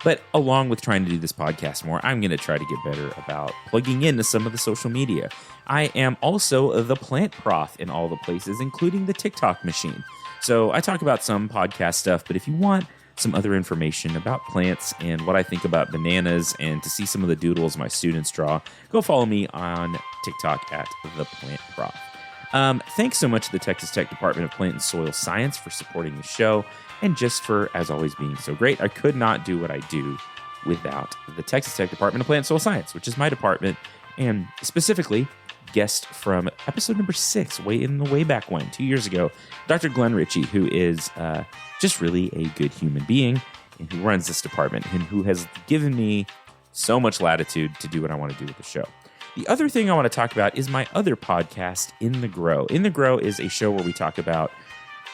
but along with trying to do this podcast more, I'm going to try to get better about plugging into some of the social media. I am also the plant prof in all the places, including the TikTok machine. So I talk about some podcast stuff, but if you want some other information about plants and what I think about bananas and to see some of the doodles my students draw, go follow me on TikTok at the Plant Prof. Thanks so much to the Texas Tech Department of Plant and Soil Science for supporting the show and just for, as always, being so great. I could not do what I do without the Texas Tech Department of Plant and Soil Science, which is my department, and specifically guest from episode number 6, way back when, 2 years ago, Dr. Glenn Ritchie, who is just really a good human being and who runs this department and who has given me so much latitude to do what I want to do with the show. The other thing I want to talk about is my other podcast, In the Grow. In the Grow is a show where we talk about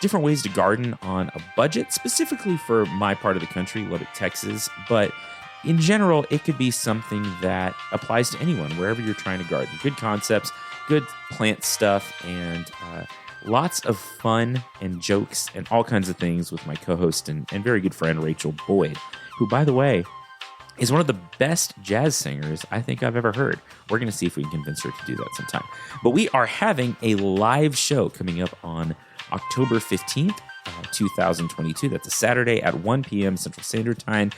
different ways to garden on a budget, specifically for my part of the country, Lubbock, Texas, but in general, it could be something that applies to anyone, wherever you're trying to garden. Good concepts, good plant stuff, and lots of fun and jokes and all kinds of things with my co-host and very good friend, Rachel Boyd, who, by the way, is one of the best jazz singers I think I've ever heard. We're going to see if we can convince her to do that sometime. But we are having a live show coming up on October 15th, 2022. That's a Saturday at 1 p.m. Central Standard Time.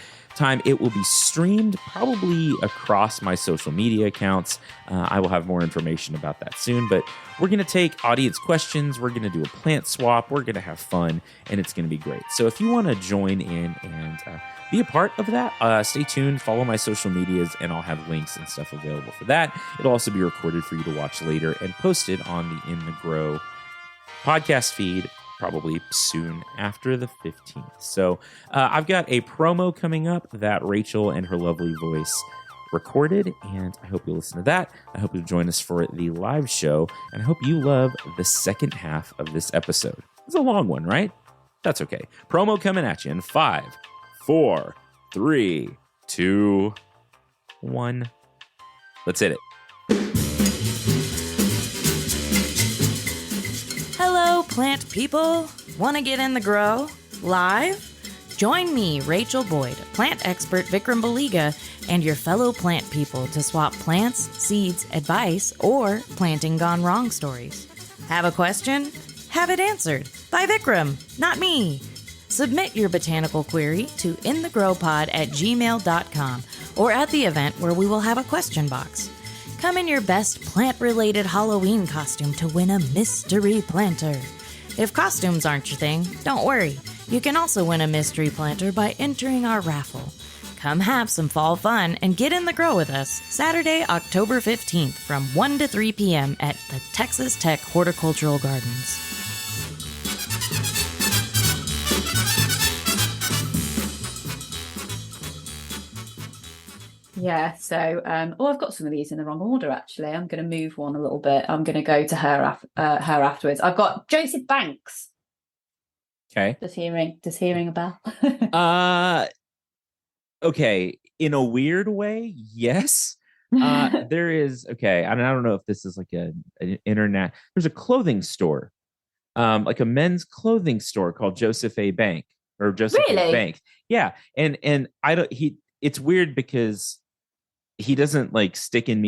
It will be streamed probably across my social media accounts. I will have more information about that soon, but we're going to take audience questions. We're going to do a plant swap. We're going to have fun, and it's going to be great. So if you want to join in and be a part of that, stay tuned, follow my social medias, and I'll have links and stuff available for that. It'll also be recorded for you to watch later and posted on the In the Grow podcast feed probably soon after the 15th. So I've got a promo coming up that Rachel and her lovely voice recorded, and I hope you'll listen to that. I hope you'll join us for the live show, and I hope you love the second half of this episode. It's a long one, right? That's okay. Promo coming at you in 5, 4, 3, 2, 1. Let's hit it. Hello, plant people. Want to get in the grow? Live? Join me, Rachel Boyd, plant expert Vikram Baliga, and your fellow plant people to swap plants, seeds, advice, or planting gone wrong stories. Have a question? Have it answered by Vikram, not me. Submit your botanical query to inthegrowpod@gmail.com or at the event where we will have a question box. Come in your best plant-related Halloween costume to win a mystery planter. If costumes aren't your thing, don't worry. You can also win a mystery planter by entering our raffle. Come have some fall fun and get in the grow with us Saturday, October 15th from 1 to 3 p.m. at the Texas Tech Horticultural Gardens. Yeah, so I've got some of these in the wrong order, actually. I'm going to move one a little bit. I'm going to go to her afterwards. I've got Joseph Banks. Okay. Does he ring a bell? Okay. In a weird way, yes. There is, okay, I don't know if this is like an internet. There's a clothing store, like a men's clothing store called Joseph A. Bank or Joseph A. Bank. Yeah. And it's weird because he doesn't stick in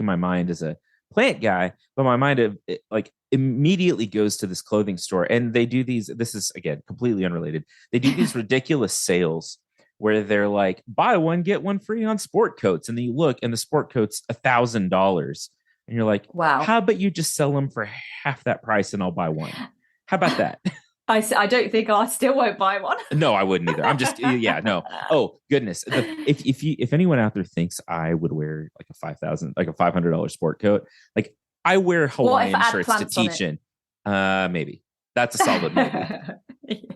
my mind as a plant guy, but my mind immediately goes to this clothing store, and they do this is again completely unrelated. They do these ridiculous sales where they're like, buy one, get one free on sport coats. And then you look and the sport coat's $1,000. And you're like, wow, how about you just sell them for half that price and I'll buy one? How about that? I don't think I still won't buy one. No, I wouldn't either. I'm just no. Oh goodness, if anyone out there thinks I would wear like a $500 sport coat, like I wear Hawaiian shirts to teach in. Maybe that's a solid maybe.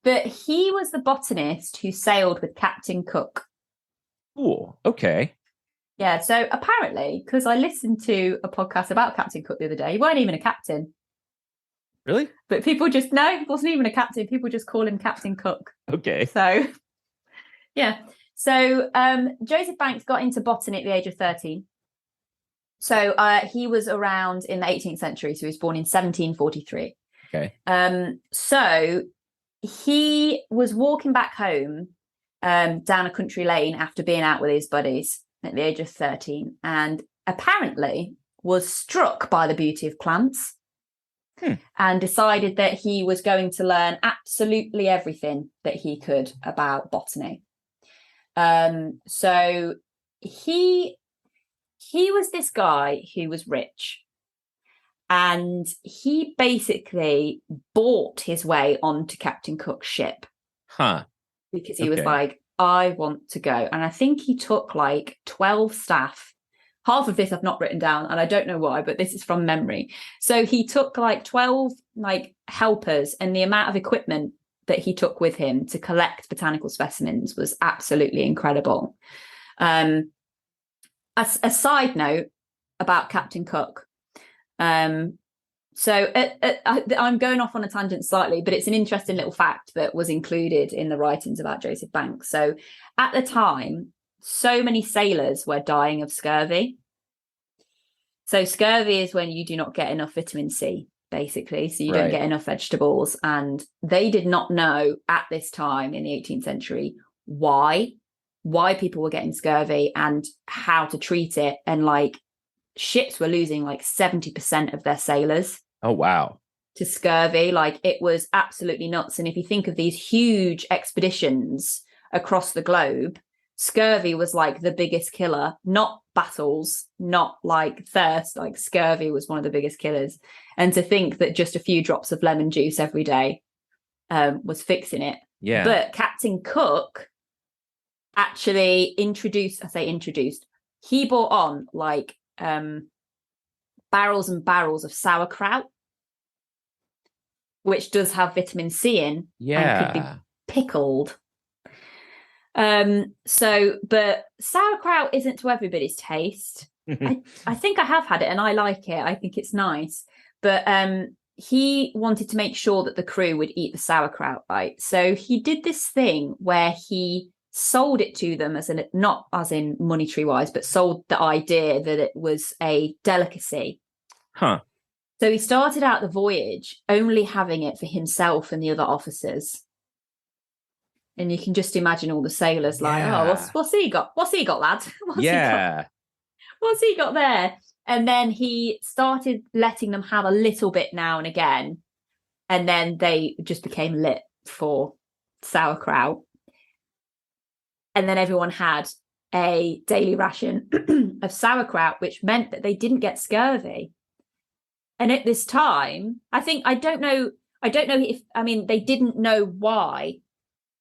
But he was the botanist who sailed with Captain Cook. Cool. Okay. Yeah. So apparently, because I listened to a podcast about Captain Cook the other day, he weren't even a captain. Really? But people just he wasn't even a captain. People just call him Captain Cook. Okay. So, yeah. So Joseph Banks got into botany at the age of 13. So he was around in the 18th century. So he was born in 1743. Okay. So he was walking back home down a country lane after being out with his buddies at the age of 13, and apparently was struck by the beauty of plants. And decided that he was going to learn absolutely everything that he could about botany. So he was this guy who was rich, and he basically bought his way onto Captain Cook's ship. Because he was like, I want to go. And I think he took like 12 staff. Half of this I've not written down, and I don't know why, but this is from memory. So he took like 12 like helpers, and the amount of equipment that he took with him to collect botanical specimens was absolutely incredible. A side note about Captain Cook. I'm going off on a tangent slightly, but it's an interesting little fact that was included in the writings about Joseph Banks. So at the time, so many sailors were dying of scurvy. So scurvy is when you do not get enough vitamin C, basically. So you don't get enough vegetables. And they did not know at this time in the 18th century why people were getting scurvy and how to treat it. And like ships were losing like 70% of their sailors. Oh, wow. To scurvy. Like it was absolutely nuts. And if you think of these huge expeditions across the globe, scurvy was like the biggest killer, not battles, not like thirst, like scurvy was one of the biggest killers. And to think that just a few drops of lemon juice every day was fixing it. Yeah. But Captain Cook actually introduced, he brought on like barrels and barrels of sauerkraut, which does have vitamin C in and could be pickled. But sauerkraut isn't to everybody's taste. I think I have had it and I like it. I think it's nice. But he wanted to make sure that the crew would eat the sauerkraut, right? So he did this thing where he sold it to them not as in monetary wise, but sold the idea that it was a delicacy. So he started out the voyage only having it for himself and the other officers. And you can just imagine all the sailors like, oh, what's he got? What's he got, lad? What's he got there? And then he started letting them have a little bit now and again. And then they just became lit for sauerkraut. And then everyone had a daily ration of sauerkraut, which meant that they didn't get scurvy. And at this time, I don't know if they didn't know why.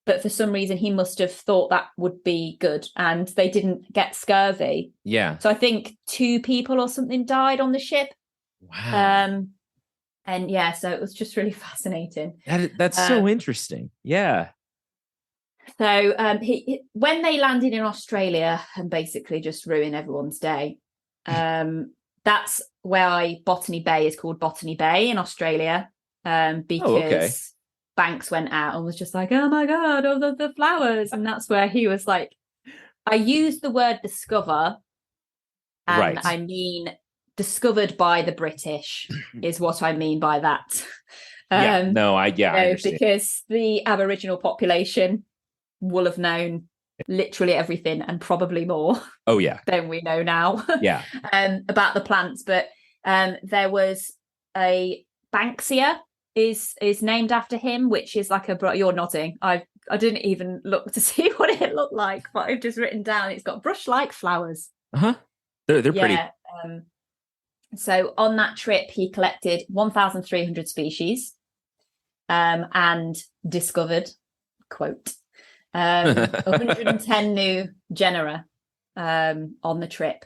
But for some reason, he must have thought that would be good, and they didn't get scurvy. Yeah. So I think 2 people or something died on the ship. Wow. And yeah, so it was just really fascinating. That's so interesting. Yeah. So when they landed in Australia and basically just ruined everyone's day, that's why Botany Bay is called Botany Bay in Australia, because Banks went out and was just like, oh my God, all the flowers. And that's where he was like, I used the word discover, and I mean discovered by the British is what I mean by that. I understand. Because the Aboriginal population will have known literally everything and probably more than we know now about the plants. But there was a Banksia is named after him, which is like you're nodding. I didn't even look to see what it looked like, but I've just written down it's got brush-like flowers. They're pretty. So on that trip, he collected 1,300 species and discovered, quote, 110 new genera on the trip.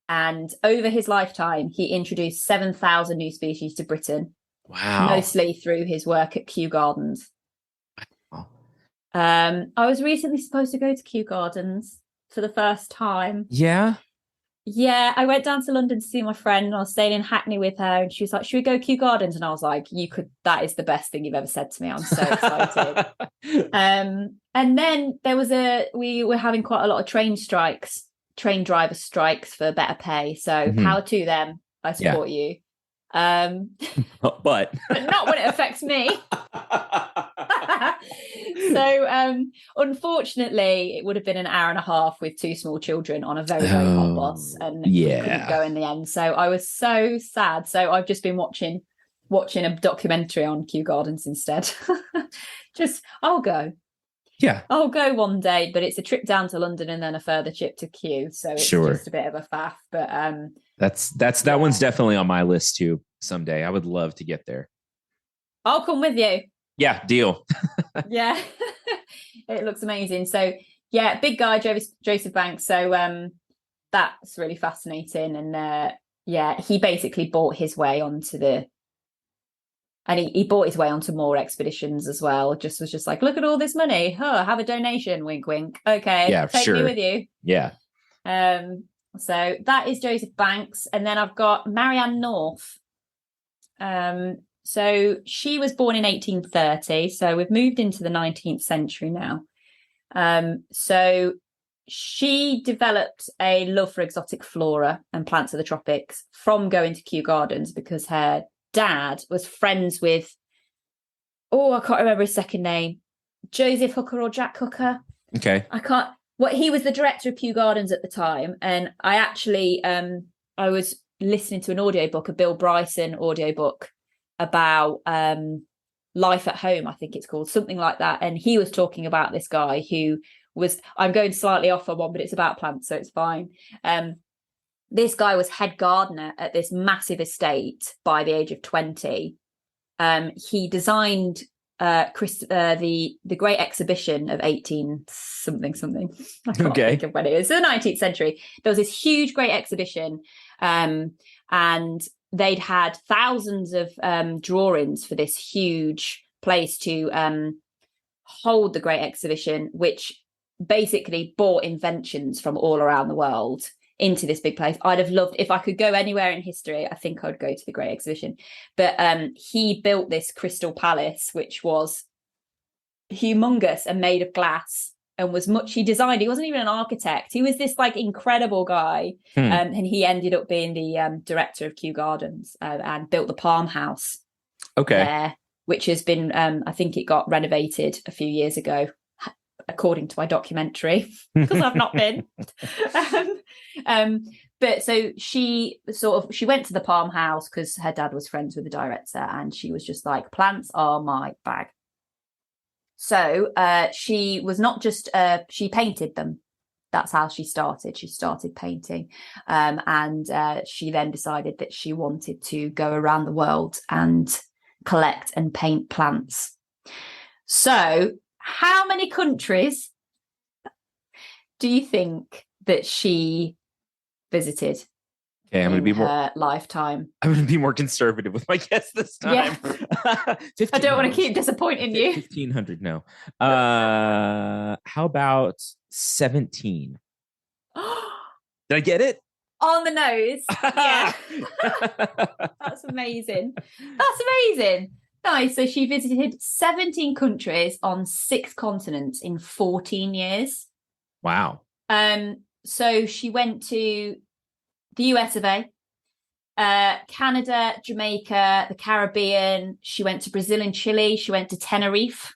And over his lifetime, he introduced 7,000 new species to Britain. Wow. Mostly through hhis work at Kew Gardens. Wow. I was recently supposed to go to Kew Gardens for the first time. Yeah? Yeah, I went down to London to see my friend, and I was staying in Hackney with her, and she was like, should we go Kew Gardens? And I was like, that is the best thing you've ever said to me. I'm so excited. And then we were having quite a lot of train driver strikes for better pay. So power to them. I support you. But not when it affects me. So unfortunately it would have been an hour and a half with two small children on a very hot bus, and we couldn't go in the end. So I was so sad. So I've just been watching a documentary on Kew Gardens instead. I'll go one day, but it's a trip down to London and then a further trip to Kew, so it's just a bit of a faff. But that one's definitely on my list too. Someday I would love to get there. I'll come with you. Yeah, deal. Yeah. It looks amazing. So yeah, big guy, Joseph Banks. So that's really fascinating. And he basically bought his way onto he bought his way onto more expeditions as well. Was just like, look at all this money. Oh, have a donation. Wink, wink. Okay. Yeah, take me with you. Yeah. So that is Joseph Banks. And then I've got Marianne North. So she was born in 1830. So we've moved into the 19th century now. So she developed a love for exotic flora and plants of the tropics from going to Kew Gardens, because her dad was friends with, I can't remember his second name, Joseph Hooker or Jack Hooker. Okay. He was the director of Kew Gardens at the time. And I actually, I was listening to an audiobook, a Bill Bryson audiobook about Life at Home, I think it's called, something like that. And he was talking about this guy who was, I'm going slightly off on one, but it's about plants, so it's fine. This guy was head gardener at this massive estate by the age of 20. He designed the Great Exhibition of 18 something. I can't think of when it is. The 19th century. There was this huge Great Exhibition, and they'd had thousands of drawings for this huge place to hold the Great Exhibition, which basically brought inventions from all around the world into this big place. I'd have loved, if I could go anywhere in history, I think I'd go to the Great Exhibition. But he built this crystal palace, which was humongous and made of glass, and he designed, he wasn't even an architect. He was this like incredible guy. And he ended up being the director of Kew Gardens and built the Palm House there, which has been, I think it got renovated a few years ago, according to my documentary, because I've not been. But so she went to the Palm House because her dad was friends with the director, and she was just like, plants are my bag. So she was not just, she painted them. That's how she started. She started painting. And she then decided that she wanted to go around the world and collect and paint plants. So how many countries do you think that she visited? Okay, I'm going to be her lifetime. I'm going to be more conservative with my guess this time. Yeah. I don't want to keep disappointing you. 1,500, no. How about 17? Did I get it? On the nose. Yeah. That's amazing. Nice. So she visited 17 countries on 6 continents in 14 years. Wow. So she went to the US of A, Canada, Jamaica, the Caribbean. She went to Brazil and Chile. She went to Tenerife,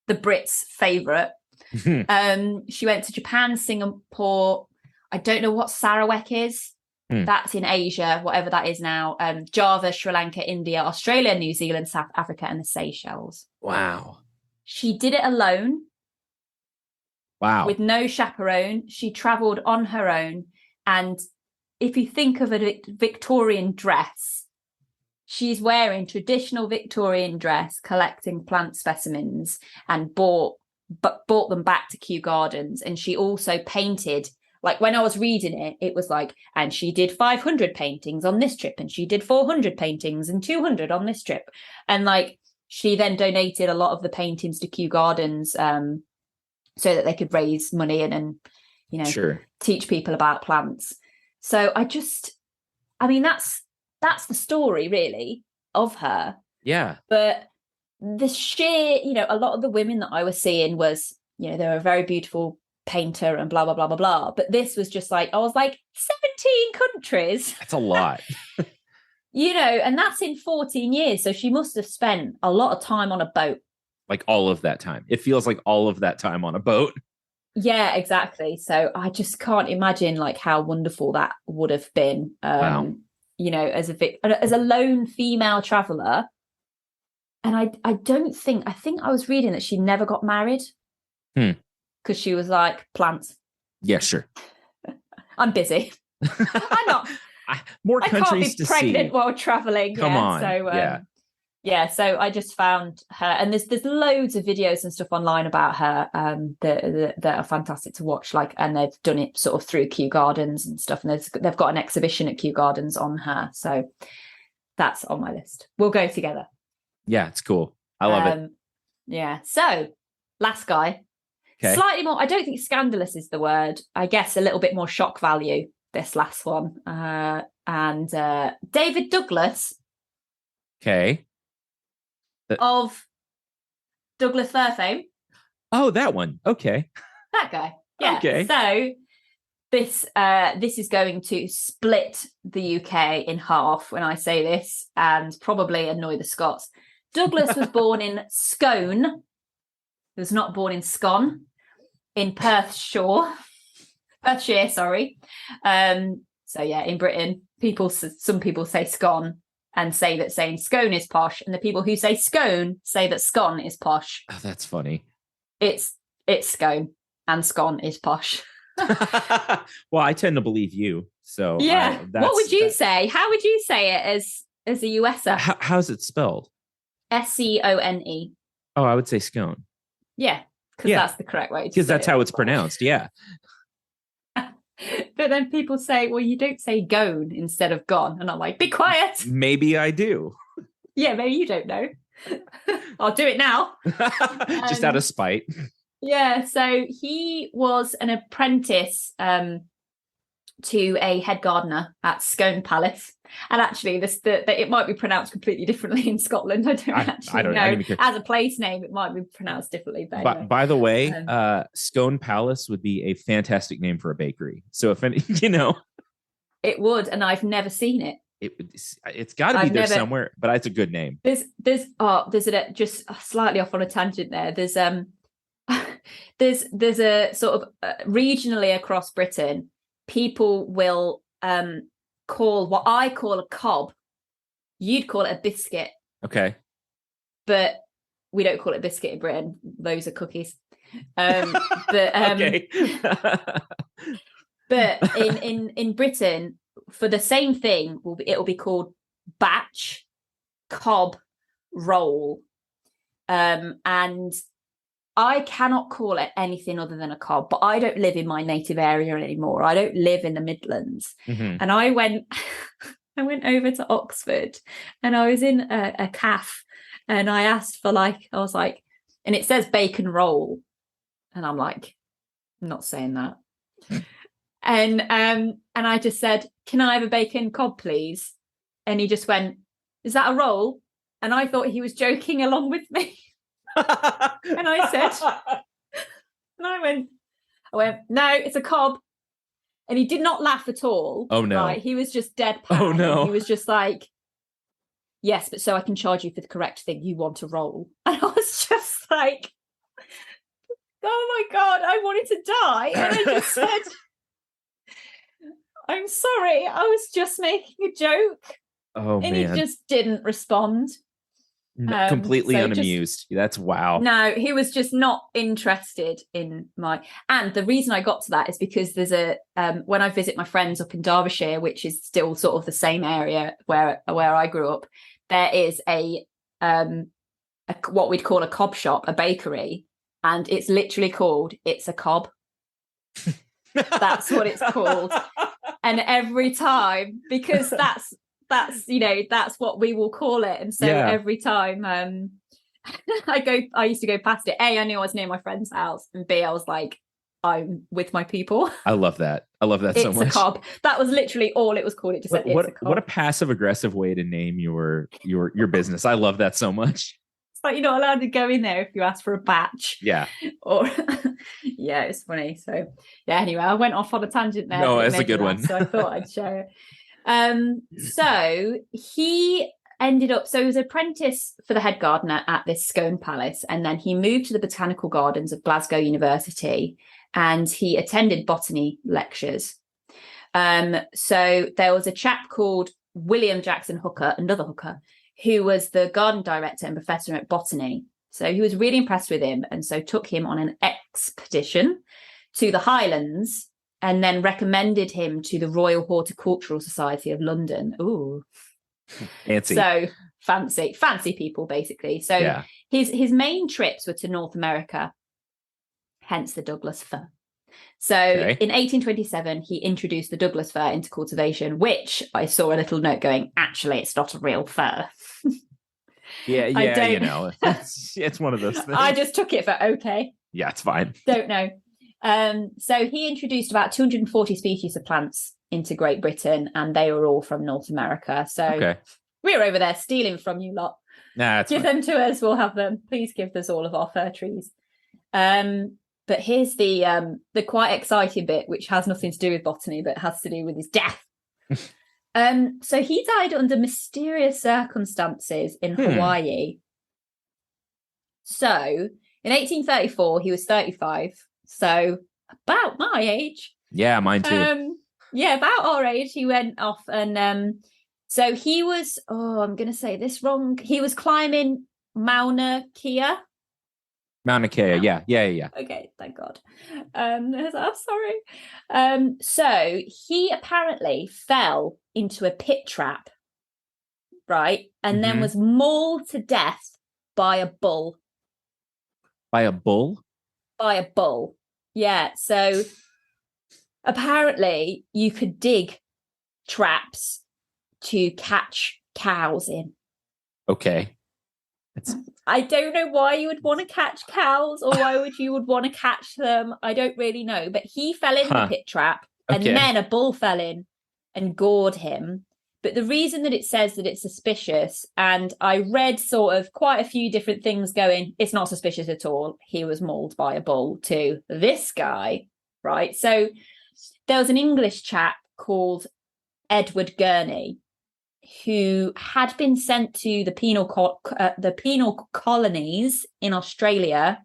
the Brits' favourite. She went to Japan, Singapore. I don't know what Sarawak is. That's in Asia, whatever that is now. Java, Sri Lanka, India, Australia, New Zealand, South Africa, and the Seychelles. Wow. She did it alone. Wow. With no chaperone. She travelled on her own, and if you think of a Victorian dress, she's wearing traditional Victorian dress, collecting plant specimens, and bought them back to Kew Gardens. And she also painted, like when I was reading it, it was like, and she did 500 paintings on this trip, and she did 400 paintings and 200 on this trip. And like, she then donated a lot of the paintings to Kew Gardens so that they could raise money and Sure. teach people about plants. So I mean, that's the story really of her. Yeah. But the sheer, a lot of the women that I was seeing was, they were a very beautiful painter and blah, blah, blah, blah, blah. But this was just like, I was like, 17 countries. That's a lot. And that's in 14 years. So she must have spent a lot of time on a boat. Like all of that time. It feels like all of that time on a boat. Yeah, exactly. So I just can't imagine like how wonderful that would have been. Wow. As a lone female traveler. And I think I was reading that she never got married. Because she was like, plants. Yeah, sure. I'm busy. I'm not. More countries I can't be to pregnant see. while traveling. Come on. So so I just found her, and there's loads of videos and stuff online about her that are fantastic to watch. Like, and they've done it sort of through Kew Gardens and stuff, and they've got an exhibition at Kew Gardens on her. So that's on my list. We'll go together. Yeah, it's cool. I love it. Yeah. So last guy, slightly more. I don't think scandalous is the word. I guess a little bit more shock value. This last one, and David Douglas. Okay. Of Douglas Fir fame. Oh, that one. Okay. That guy. Yeah. Okay. So this is going to split the UK in half when I say this, and probably annoy the Scots. Douglas was born in Scone. He was not born in Scone, in Perthshire, sorry. So yeah, in Britain, some people say scone and say that saying scone is posh, and the people who say scone say that scone is posh. Oh, that's funny. It's scone, and scone is posh. Well, I tend to believe you. So yeah. What would you say? How would you say it as a USer? How's it spelled? Scone. Oh, I would say scone. Yeah, because that's the correct way. Because that's how it's pronounced. Yeah. But then people say, well, you don't say gone instead of gone. And I'm like, be quiet. Maybe I do. Yeah, maybe you don't know. I'll do it now. Just out of spite. Yeah, so he was an apprentice to a head gardener at Scone Palace. And actually, it might be pronounced completely differently in Scotland. I don't know. As a place name, it might be pronounced differently. But anyway. By the way, Scone Palace would be a fantastic name for a bakery. So if any, it would, and I've never seen it. It's got to be there somewhere, but it's a good name. There's just slightly off on a tangent there. There's a sort of regionally across Britain, people will call what I call a cob. You'd call it a biscuit. Okay. But we don't call it a biscuit in Britain. Those are cookies. Okay. But in Britain, for the same thing, it'll be called batch, cob, roll. And I cannot call it anything other than a cob, but I don't live in my native area anymore. I don't live in the Midlands. Mm-hmm. And I went over to Oxford, and I was in a cafe, and I asked for and it says bacon roll. And I'm like, I'm not saying that. And I just said, can I have a bacon cob, please? And he just went, is that a roll? And I thought he was joking along with me. And I said, and I went, no, it's a cob. And he did not laugh at all. Oh, no. Right? He was just deadpan. Oh, no. He was just like, yes, but so I can charge you for the correct thing. You want a roll. And I was just like, oh my God, I wanted to die. And I just said, I'm sorry, I was just making a joke. Oh, and man. he just didn't respond. Completely so unamused. That's wow. No, he was just not interested in my. And the reason I got to that is because there's a when I visit my friends up in Derbyshire, which is still sort of the same area where I grew up, there is a what we'd call a cob shop, a bakery, and it's literally called It's a Cob. That's what it's called. And every time, because that's that's what we will call it. And so every time I used to go past it, A, I knew I was near my friend's house, and B, I was like, I'm with my people. I love that. I love that so much. It's a cob. That was literally all it was called. It just said it's a cob. What a passive aggressive way to name your business. I love that so much. It's like you're not allowed to go in there if you ask for a batch. Yeah. Or yeah, it's funny. So yeah, anyway, I went off on a tangent there. No, it's a good one. So I thought I'd share it. So he ended up, so he was an apprentice for the head gardener at this Scone Palace, and then he moved to the Botanical Gardens of Glasgow University, and he attended botany lectures. So there was a chap called William Jackson Hooker, another Hooker, who was the garden director and professor at botany. So he was really impressed with him, and so took him on an expedition to the Highlands, and then recommended him to the Royal Horticultural Society of London. Ooh. Fancy. So fancy people, basically. So his main trips were to North America, hence the Douglas fir. So in 1827, he introduced the Douglas fir into cultivation, which I saw a little note going, actually, it's not a real fir. It's one of those things. I just took it for okay. Yeah, it's fine. Don't know. So he introduced about 240 species of plants into Great Britain, and they were all from North America. So we're over there stealing from you lot. Nah, give them to us, we'll have them. Please give us all of our fir trees. But here's the quite exciting bit, which has nothing to do with botany, but has to do with his death. So he died under mysterious circumstances in Hawaii. So in 1834, he was 35. So about my age. Yeah, mine too. About our age, he went off, and so he was, I'm going to say this wrong. He was climbing Mauna Kea. Yeah. Okay, thank God. I'm sorry. So he apparently fell into a pit trap, right? And then was mauled to death by a bull. By a bull? By a bull. Yeah. So apparently you could dig traps to catch cows in. Okay. I don't know why you would want to catch cows, or why you would want to catch them. I don't really know. But he fell in the pit trap, and then a bull fell in and gored him. But the reason that it says that it's suspicious, and I read sort of quite a few different things going, it's not suspicious at all. He was mauled by a bull, to this guy, right? So there was an English chap called Edward Gurney, who had been sent to the penal colonies in Australia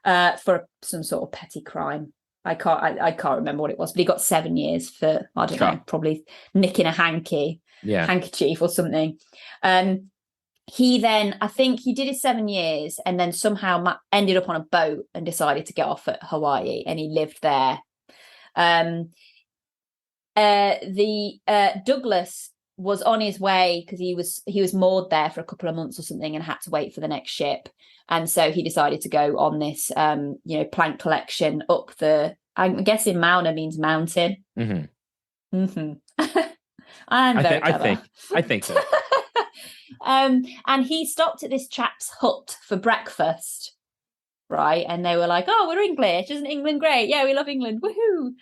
for some sort of petty crime. I can't remember what it was, but he got 7 years for, I don't know, probably nicking a handkerchief or something. He then, I think he did his 7 years, and then somehow ended up on a boat and decided to get off at Hawaii, and he lived there. Douglas was on his way because he was moored there for a couple of months or something, and had to wait for the next ship, and so he decided to go on this plant collection up the, I'm guessing Mauna means mountain. I think so. And he stopped at this chap's hut for breakfast, right? And they were like, "Oh, we're English, isn't England great? Yeah, we love England, woohoo!"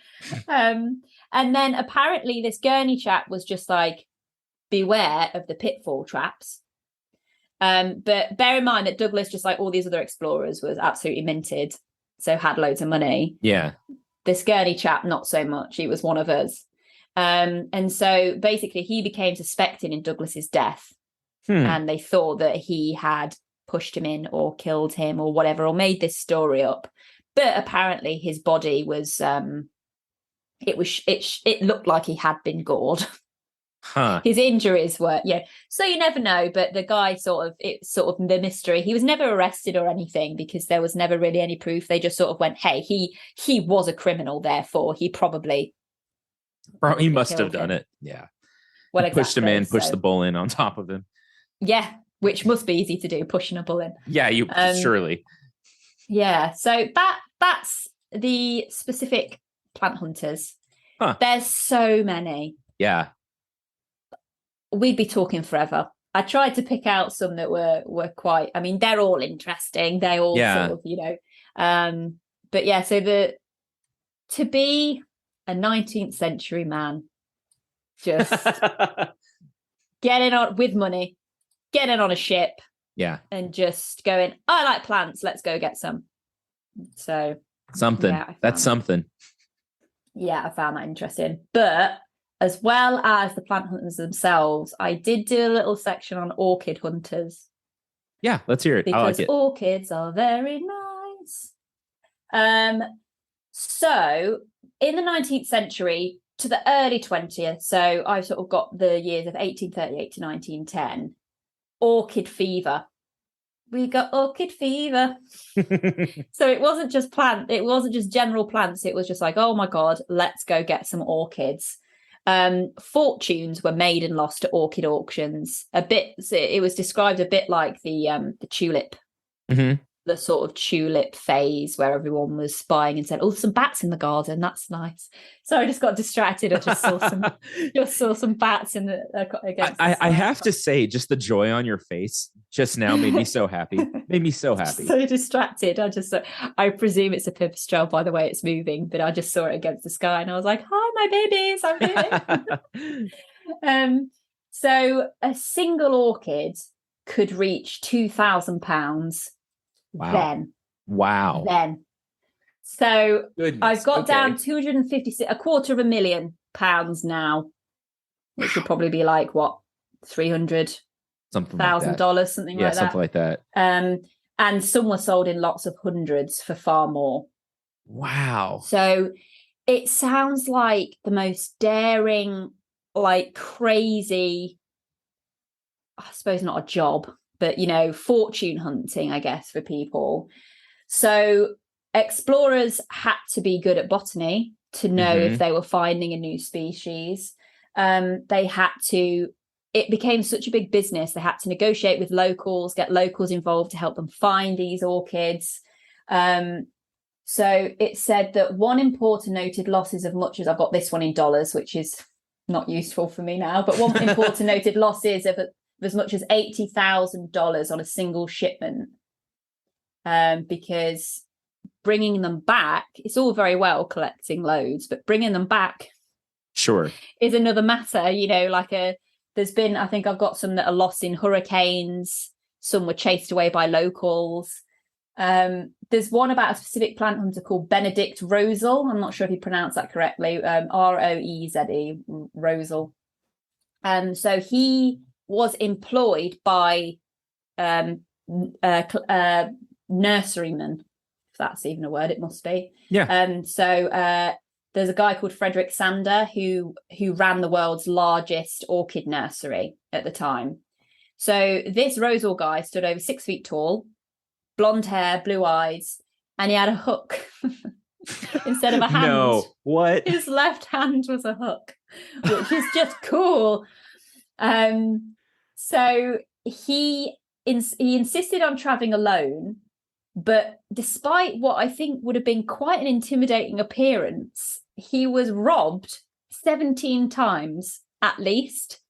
And then apparently this Gurney chap was just like, beware of the pitfall traps. But bear in mind that Douglas, just like all these other explorers, was absolutely minted, so had loads of money. Yeah. This Gurney chap, not so much. He was one of us. And so basically he became suspected in Douglas's death. And they thought that he had pushed him in or killed him or whatever, or made this story up. But apparently his body was, it looked like he had been gored. Huh. His injuries were, yeah. So you never know, but the guy it's sort of the mystery. He was never arrested or anything because there was never really any proof. They just sort of went, hey, he was a criminal, therefore he probably He must have killed done him. it. Yeah. Well, He pushed him exactly. in, pushed the bull in on top of him. Yeah, which must be easy to do, pushing a bull in. Yeah, you surely. Yeah, so that's the specific plant hunters. Huh. There's so many. Yeah. We'd be talking forever. I tried to pick out some that were quite, I mean, they're all interesting. They all sort of, but yeah, so to be a 19th century man, just getting on with money, getting on a ship, yeah, and just going, I like plants, let's go get some. So something. Yeah, that's something. Yeah, I found that interesting. But as well as the plant hunters themselves, I did do a little section on orchid hunters. Yeah, let's hear it. Because I like it. Orchids are very nice. So in the 19th century to the early 20th, so I've sort of got the years of 1838 to 1910, orchid fever. We got orchid fever. So it wasn't just general plants. It was just like, oh my God, let's go get some orchids. Fortunes were made and lost at orchid auctions. It was described a bit like the tulip, the sort of tulip phase where everyone was buying and said, "Oh, some bats in the garden. That's nice." So I just got distracted. I just saw some bats in the against. I have to say, just the joy on your face just now made me so happy. Made me so happy. So distracted. I presume it's a pipistrelle by the way it's moving, but I just saw it against the sky and I was like, "Hi, my babies, I'm here." So a single orchid could reach £2,000. Wow. Then. So Goodness. I've got down £250, £250,000 now, which would probably be like what, $300,000, something like that. Something like that. And some were sold in lots of hundreds for far more. Wow. So it sounds like the most daring, like crazy, I suppose not a job, but, fortune hunting, I guess, for people. So explorers had to be good at botany to know if they were finding a new species. It became such a big business. They had to negotiate with locals, get locals involved to help them find these orchids. So it said that one importer noted losses of much as, I've got this one in dollars, which is not useful for me now, but one importer noted losses of as much as $80,000 on a single shipment, because bringing them back, it's all very well collecting loads, but bringing them back is another matter. There's been, I think I've got some that are lost in hurricanes, some were chased away by locals. There's one about a specific plant hunter called Benedict Rosel. I'm not sure if you pronounce that correctly. Roeze, Rosel. So he was employed by nurserymen, if that's even a word, it must be. Yeah. So there's a guy called Frederick Sander who ran the world's largest orchid nursery at the time. So this Rosal guy stood over 6 feet tall, blonde hair, blue eyes, and he had a hook instead of a hand. No, what? His left hand was a hook, which is just cool. So he insisted on traveling alone, but despite what I think would have been quite an intimidating appearance, he was robbed 17 times at least.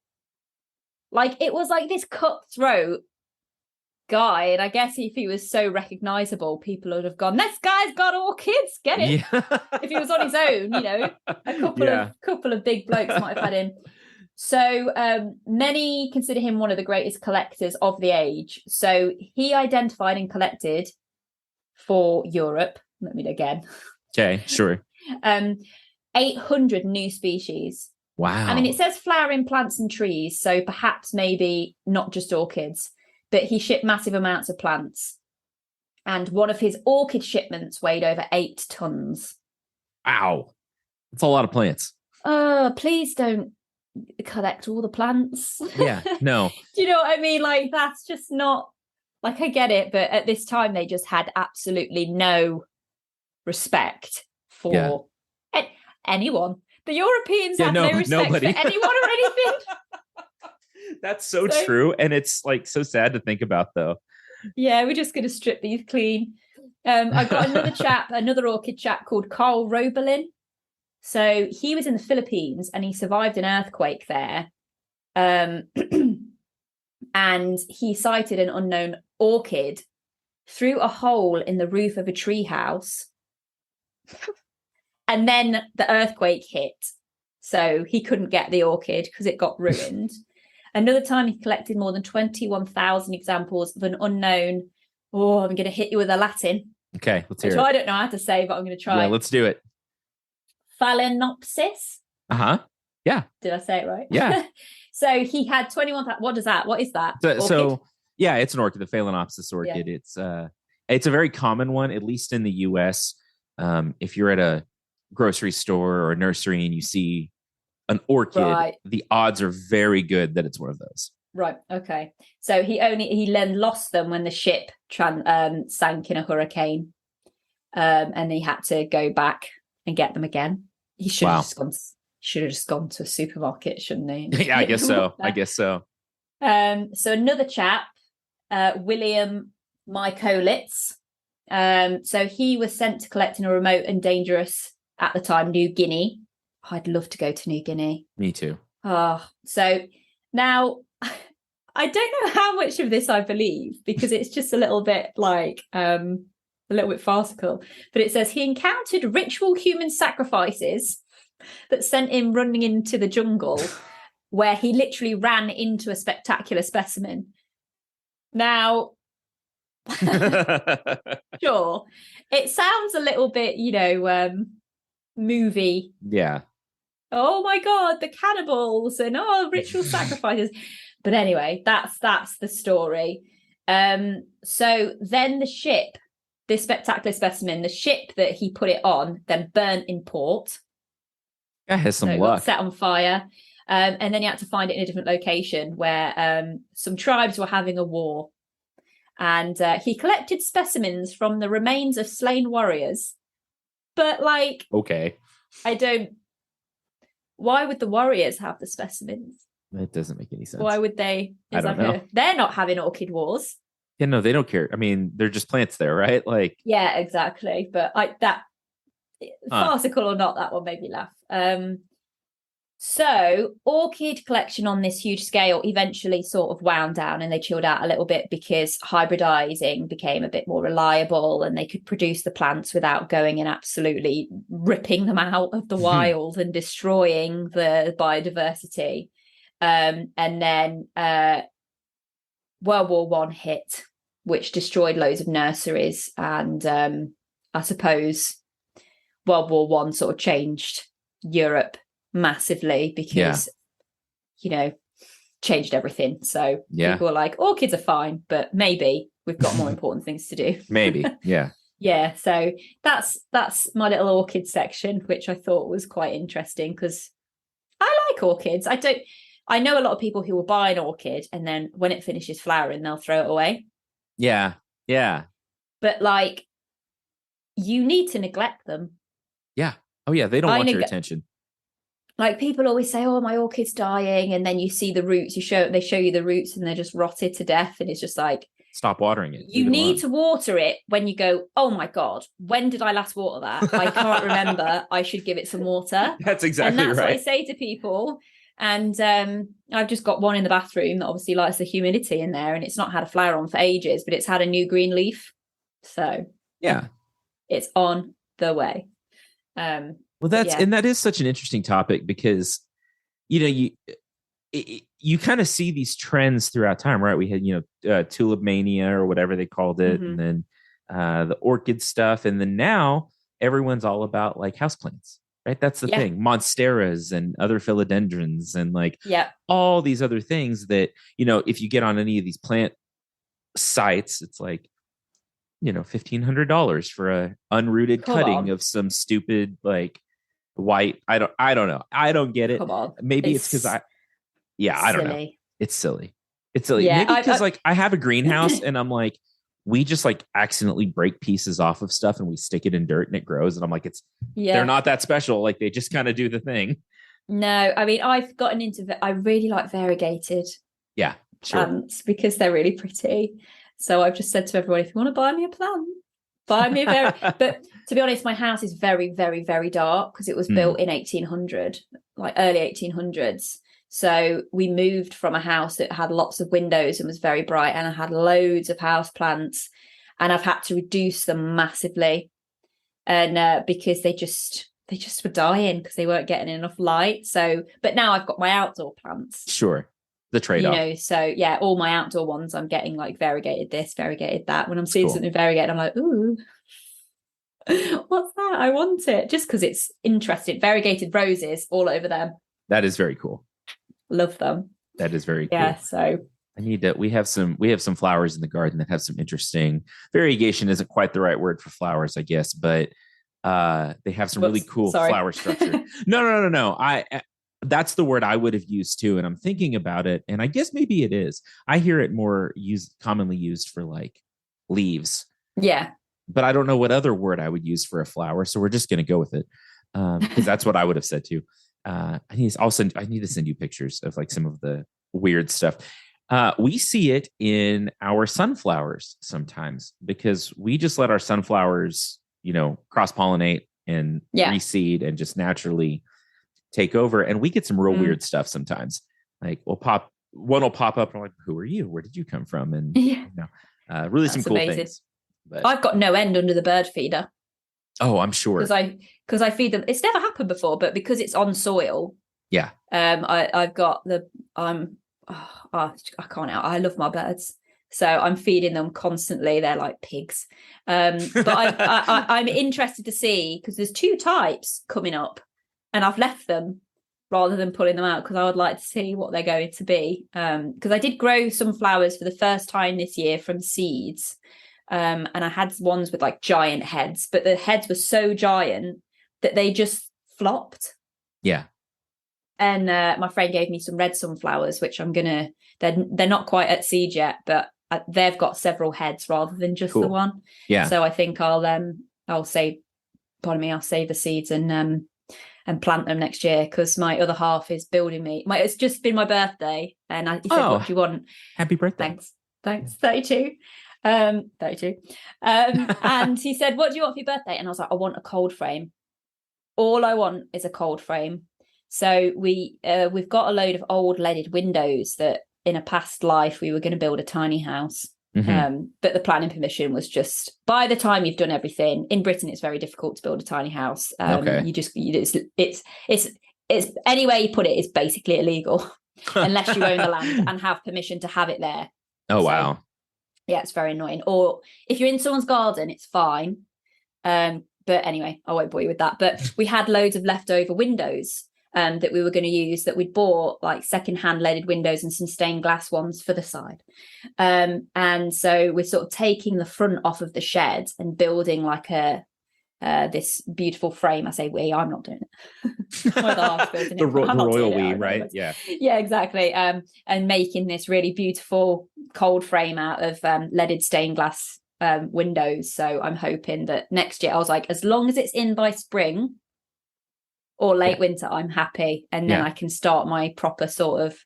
Like, it was like this cutthroat guy, and I guess if he was so recognizable, people would have gone, "This guy's got orchids, get it." Yeah. If he was on his own, a couple of big blokes might have had him. So many consider him one of the greatest collectors of the age. So he identified and collected for Europe. Let me again. Okay, sure. 800 new species. Wow. I mean, it says flowering plants and trees, so perhaps maybe not just orchids, but he shipped massive amounts of plants. And one of his orchid shipments weighed over 8 tons. Wow. That's a lot of plants. Please don't collect all the plants. Yeah, no. Do you know what I mean? Like, that's just not, like, I get it, but at this time they just had absolutely no respect for anyone. The Europeans had no respect nobody. for anyone or anything. That's so true. And it's like so sad to think about, though. Yeah, we're just going to strip these clean. I've got another orchid chap called Carl Roberlin. So he was in the Philippines and he survived an earthquake there. And he sighted an unknown orchid through a hole in the roof of a tree house. And then the earthquake hit. So he couldn't get the orchid because it got ruined. Another time he collected more than 21,000 examples of an unknown, I'm going to hit you with a Latin. Okay, let's hear it. I don't know how to say, but I'm going to try. Yeah, let's do it. Phalaenopsis. Yeah. Did I say it right? Yeah. So he had 21,000. What is that? What is that? So yeah, it's an orchid, the Phalaenopsis orchid. Yeah. It's a very common one, at least in the US. If you're at a grocery store or a nursery and you see an orchid, the odds are very good that it's one of those. Right. Okay. So he then lost them when the ship sank in a hurricane, and he had to go back and get them again. He should have just gone to a supermarket, shouldn't he? Yeah, I guess so. So another chap, William Mykolitz. So he was sent to collect in a remote and dangerous, at the time, New Guinea. I'd love to go to New Guinea. Me too. So now I don't know how much of this I believe, because it's just a little bit like a little bit farcical. But it says he encountered ritual human sacrifices that sent him running into the jungle, where he literally ran into a spectacular specimen. Now, sure, it sounds a little bit, movie. Yeah. Oh my God, the cannibals and ritual sacrifices. But anyway, that's the story. So then the ship, this spectacular specimen, the ship that he put it on, then burnt in port. That has some luck. Got set on fire. And then he had to find it in a different location where some tribes were having a war. And he collected specimens from the remains of slain warriors. But okay. Why would the warriors have the specimens? That doesn't make any sense. Why would they? I don't know. They're not having orchid wars. Yeah, no, they don't care. I mean, they're just plants there, right? Yeah, exactly. But farcical or not, that one made me laugh. So orchid collection on this huge scale eventually sort of wound down and they chilled out a little bit because hybridizing became a bit more reliable and they could produce the plants without going and absolutely ripping them out of the wild and destroying the biodiversity. And then World War I hit, which destroyed loads of nurseries. And I suppose World War I sort of changed Europe massively because changed everything. So people are like, orchids are fine, but maybe we've got more important things to do. Maybe. Yeah. So that's my little orchid section, which I thought was quite interesting because I like orchids. I know a lot of people who will buy an orchid and then when it finishes flowering they'll throw it away. Yeah But you need to neglect them. They don't want your attention. People always say, my orchid's dying, and then you see the roots. They show you the roots, and they're just rotted to death. And it's just stop watering it. You need to water it when you go, oh my God, when did I last water that? I can't remember. I should give it some water. That's exactly right. And that's right. what I say to people. And I've just got one in the bathroom that obviously likes the humidity in there, and it's not had a flower on for ages, but it's had a new green leaf. So it's on the way. And that is such an interesting topic because, you kind of see these trends throughout time, right? We had, tulip mania or whatever they called it. And then the orchid stuff. And then now everyone's all about houseplants, right? That's the thing. Monsteras and other philodendrons and all these other things that, if you get on any of these plant sites, it's $1,500 for a unrooted cutting of some stupid white. I don't know. I don't get it. Come on. Maybe it's because I don't know. It's silly. It's silly. Yeah, Maybe because like I have a greenhouse and I'm like, we just like accidentally break pieces off of stuff and we stick it in dirt and it grows. And I'm like, they're not that special. Like they just kind of do the thing. No, I mean, I've gotten into, I really like variegated plants because they're really pretty. So I've just said to everyone, if you want to buy me a plant, buy me a but to be honest, my house is very, very, very dark because it was built in 1800, like early 1800s. So we moved from a house that had lots of windows and was very bright, and I had loads of house plants, and I've had to reduce them massively. And because they just were dying because they weren't getting enough light. So, but now I've got my outdoor plants. Sure. The trade-off. You know, so yeah, all my outdoor ones, I'm getting like variegated this, variegated that. When I'm seeing something variegated, I'm like, ooh, what's that? I want it. Just because it's interesting. Variegated roses all over them. That is very cool. Love them. That is very cool. Yeah, so I need to, we have some flowers in the garden that have some interesting, variegation isn't quite the right word for flowers, I guess, but they have some really cool flower structure. No. That's the word I would have used too. And I'm thinking about it, and I guess maybe it is. I hear it more commonly used for like leaves. Yeah. But I don't know what other word I would use for a flower. So we're just going to go with it. Because that's what I would have said too. I need to send you pictures of like some of the weird stuff. We see it in our sunflowers sometimes because we just let our sunflowers, cross-pollinate and reseed and just naturally take over. And we get some real weird stuff sometimes. Like one will pop up and I'm like, who are you? Where did you come from? And really that's some cool amazing things. But I've got no end under the bird feeder. Oh, I'm sure. Because I feed them. It's never happened before, but because it's on soil. Yeah. I've got I can't out. I love my birds. So I'm feeding them constantly. They're like pigs. But I'm interested to see, because there's 2 types coming up and I've left them rather than pulling them out because I would like to see what they're going to be. Because I did grow some flowers for the first time this year from seeds. And I had ones with like giant heads, but the heads were so giant that they just flopped. Yeah. And my friend gave me some red sunflowers, which they're not quite at seed yet, but they've got several heads rather than just the one. Yeah. So I think I'll save the seeds and plant them next year because my other half is building me. It's just been my birthday, and he said, "What do you want?" Happy birthday! Thanks. 32. 32. And he said, "What do you want for your birthday?" And I was like, "I want a cold frame. All I want is a cold frame." So we've got a load of old leaded windows that in a past life we were going to build a tiny house. Mm-hmm. But the planning permission was just, by the time you've done everything in Britain, it's very difficult to build a tiny house. It's any way you put it, it's basically illegal unless you own the land and have permission to have it there. Oh, wow. Yeah, it's very annoying. Or if you're in someone's garden, it's fine. But anyway, I won't bore you with that. But we had loads of leftover windows that we were going to use, that we'd bought, like secondhand leaded windows and some stained glass ones for the side. And so we're sort of taking the front off of the shed and building like this beautiful frame. I say we, I'm not doing it. The royal we, right? Yeah. Yeah, exactly. And making this really beautiful cold frame out of leaded stained glass windows. So I'm hoping that next year, I was like, as long as it's in by spring or late winter, I'm happy. And then I can start my proper sort of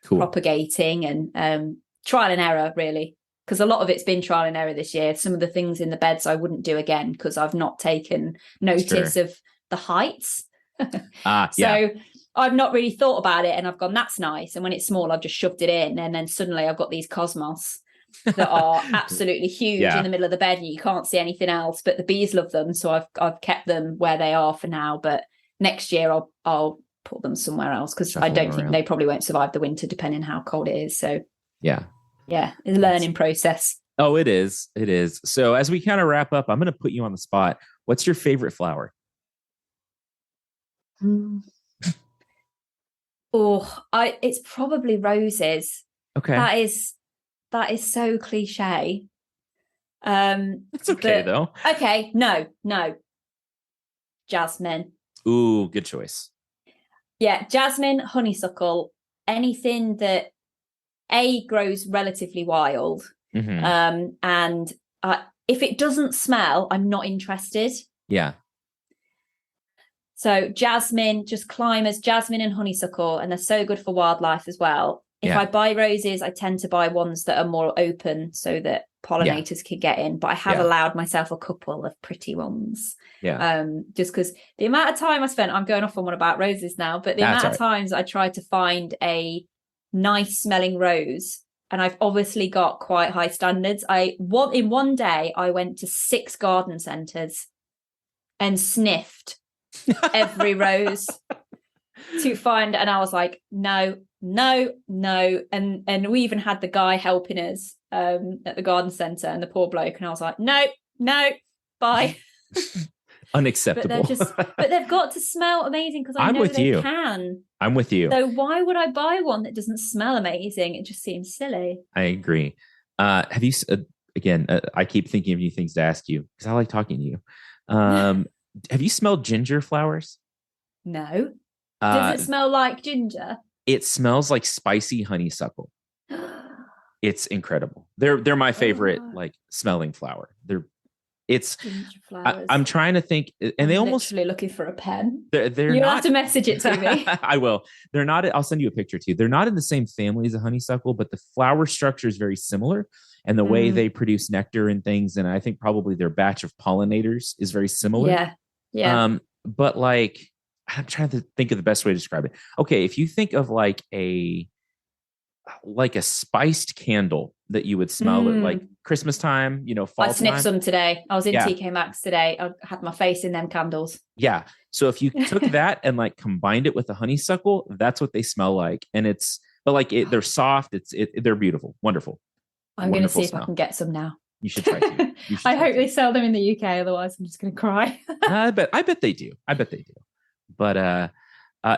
propagating and trial and error, really. Because a lot of it's been trial and error this year. Some of the things in the beds I wouldn't do again because I've not taken notice of the heights. So I've not really thought about it, and I've gone, that's nice. And when it's small, I've just shoved it in. And then suddenly I've got these cosmos that are absolutely huge in the middle of the bed and you can't see anything else. But the bees love them. So I've kept them where they are for now. But next year I'll put them somewhere else because I don't think they probably won't survive the winter depending how cold it is. So it's a learning process. Oh, it is. So as we kind of wrap up, I'm going to put you on the spot. What's your favorite flower? It's probably roses. Okay. That is so cliche. It's okay though. Okay, no. Jasmine. Ooh, good choice. Yeah, jasmine, honeysuckle, anything that grows relatively wild. And if it doesn't smell, I'm not interested. Yeah. So jasmine, just climbers, jasmine and honeysuckle, and they're so good for wildlife as well. If I buy roses, I tend to buy ones that are more open so that pollinators can get in. But I have allowed myself a couple of pretty ones. Yeah. Just because the amount of time I spent, I'm going off on one about roses now, but the amount of times I tried to find a nice smelling rose, and I've obviously got quite high standards. In one day, I went to 6 garden centres and sniffed every rose to find, and I was like, no. And we even had the guy helping us at the garden centre, and the poor bloke, and I was like, no, bye. Unacceptable. But they've got to smell amazing because I know they can. I'm with you. So why would I buy one that doesn't smell amazing? It just seems silly. I agree. Have you, again, I keep thinking of new things to ask you because I like talking to you. Have you smelled ginger flowers? No. Does it smell like ginger? It smells like spicy honeysuckle. It's incredible. They're my favorite like smelling flower. It's ginger flowers. I'm trying to think, and they almost literally looking for a pen. They're You'll not, have to message it to me. I will. They're not. I'll send you a picture too. They're not in the same family as a honeysuckle, but the flower structure is very similar, and the way they produce nectar and things. And I think probably their batch of pollinators is very similar. Yeah. But like, I'm trying to think of the best way to describe it. Okay, if you think of like a spiced candle that you would smell at like Christmas time, fall I sniffed time. some today. I was in TK Maxx today. I had my face in them candles. Yeah. So if you took that and like combined it with a honeysuckle, that's what they smell like. And they're soft. They're beautiful. Wonderful. I'm going to see if I can get some now. You should try to. I hope they sell them in the UK. Otherwise I'm just going to cry. I bet they do. But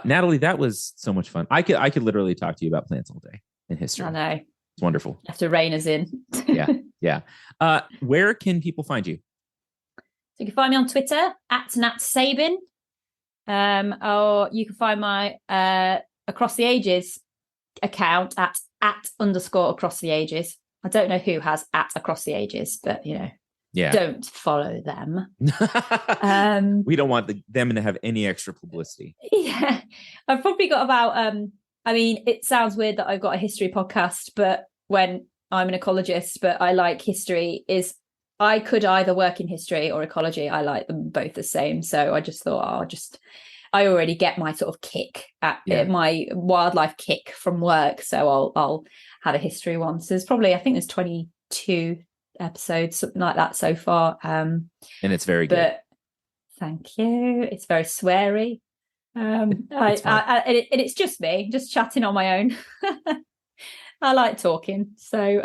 Natalie, that was so much fun. I could literally talk to you about plants all day in history. I know. It's wonderful. You have to rein us in. Yeah. Where can people find you? So you can find me on Twitter at Nat Sabin. Or you can find my Across the Ages account at _Across the Ages. I don't know who has at Across the Ages, but don't follow them. We don't want them to have any extra publicity. Yeah, I've probably got about it sounds weird that I've got a history podcast, but when I'm an ecologist, but I like history, I could either work in history or ecology. I like them both the same. So I just thought, I already get my sort of kick at my wildlife kick from work. So I'll have a history one. So I think there's 22 episodes, something like that so far. And it's very good. Thank you. It's very sweary. It's just me, just chatting on my own. I like talking, so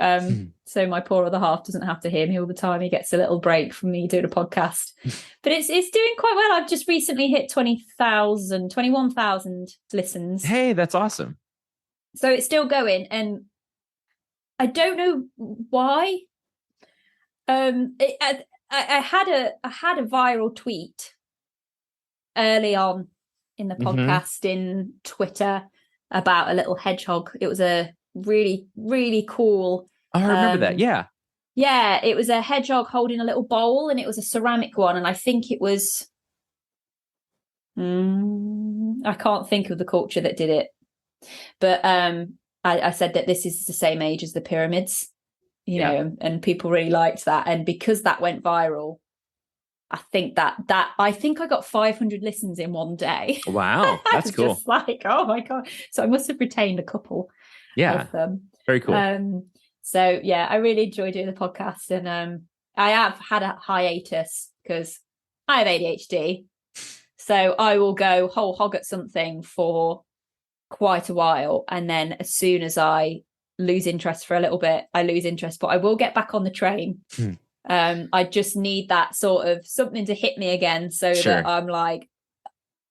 my poor other half doesn't have to hear me all the time. He gets a little break from me doing a podcast. But it's doing quite well. I've just recently hit 21,000 listens. Hey, that's awesome. So it's still going, and I don't know why. I had a viral tweet early on in the podcast in Twitter about a little hedgehog. It was a really, really cool. I remember that. Yeah. Yeah. It was a hedgehog holding a little bowl, and it was a ceramic one. And I think it was, I can't think of the culture that did it, but I said that this is the same age as the pyramids, you know, and people really liked that. And because that went viral, I think I got 500 listens in one day. Wow, that's cool. Just like, oh my God. So I must have retained a couple of them. Very cool. So yeah, I really enjoy doing the podcast, and I have had a hiatus because I have ADHD. So I will go whole hog at something for quite a while, and then as soon as I lose interest for a little bit, I lose interest, but I will get back on the train. I just need that sort of something to hit me again, so that I'm like,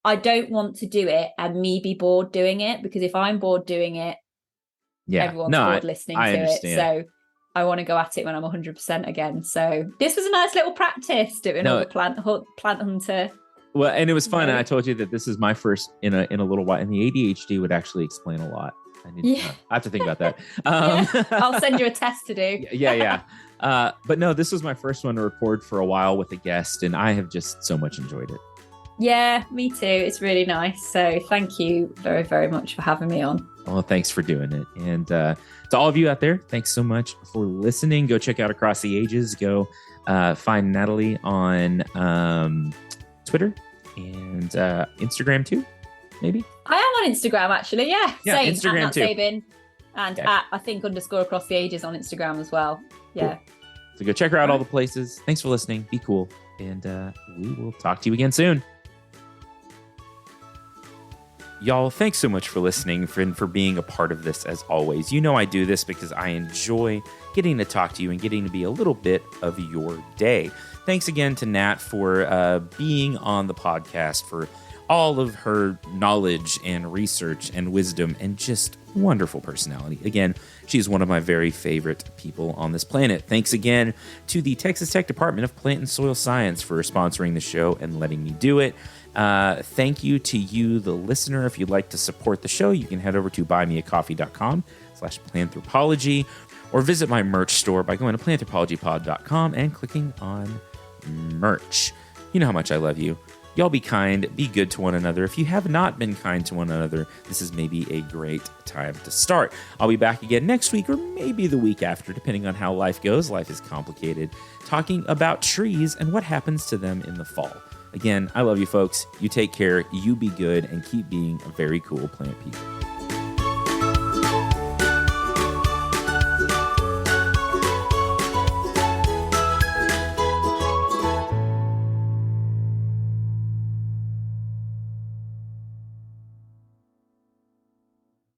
I don't want to do it and me be bored doing it, because if I'm bored doing it, everyone's bored listening to it. So I want to go at it when I'm 100% again. So this was a nice little practice doing all the plant hunter Well, and it was fun. Yeah. And I told you that this is my first in a little while, and the ADHD would actually explain a lot. I have to think about that. I'll send you a test to do. Yeah. But no, this was my first one to record for a while with a guest, and I have just so much enjoyed it. Yeah, me too. It's really nice. So thank you very, very much for having me on. Well, thanks for doing it. And to all of you out there, thanks so much for listening. Go check out Across the Ages. Go find Natalie on Twitter and Instagram too, maybe. I am on Instagram, actually. Yeah, same. Instagram at too. Sabin, and at I think _across the ages on Instagram as well. Yeah. Cool. So go check her out all the places. Thanks for listening. Be cool. And we will talk to you again soon. Y'all, thanks so much for listening and for being a part of this as always. You know I do this because I enjoy getting to talk to you and getting to be a little bit of your day. Thanks again to Nat for being on the podcast, for all of her knowledge and research and wisdom and just wonderful personality. Again, she's one of my very favorite people on this planet. Thanks again to the Texas Tech Department of Plant and Soil Science for sponsoring the show and letting me do it. Thank you to you, the listener. If you'd like to support the show, you can head over to buymeacoffee.com/planthropology or visit my merch store by going to planthropologypod.com and clicking on merch. You know how much I love you. Y'all be kind, be good to one another. If you have not been kind to one another, this is maybe a great time to start. I'll be back again next week or maybe the week after, depending on how life goes. Life is complicated. Talking about trees and what happens to them in the fall. Again, I love you folks. You take care, you be good, and keep being a very cool plant people.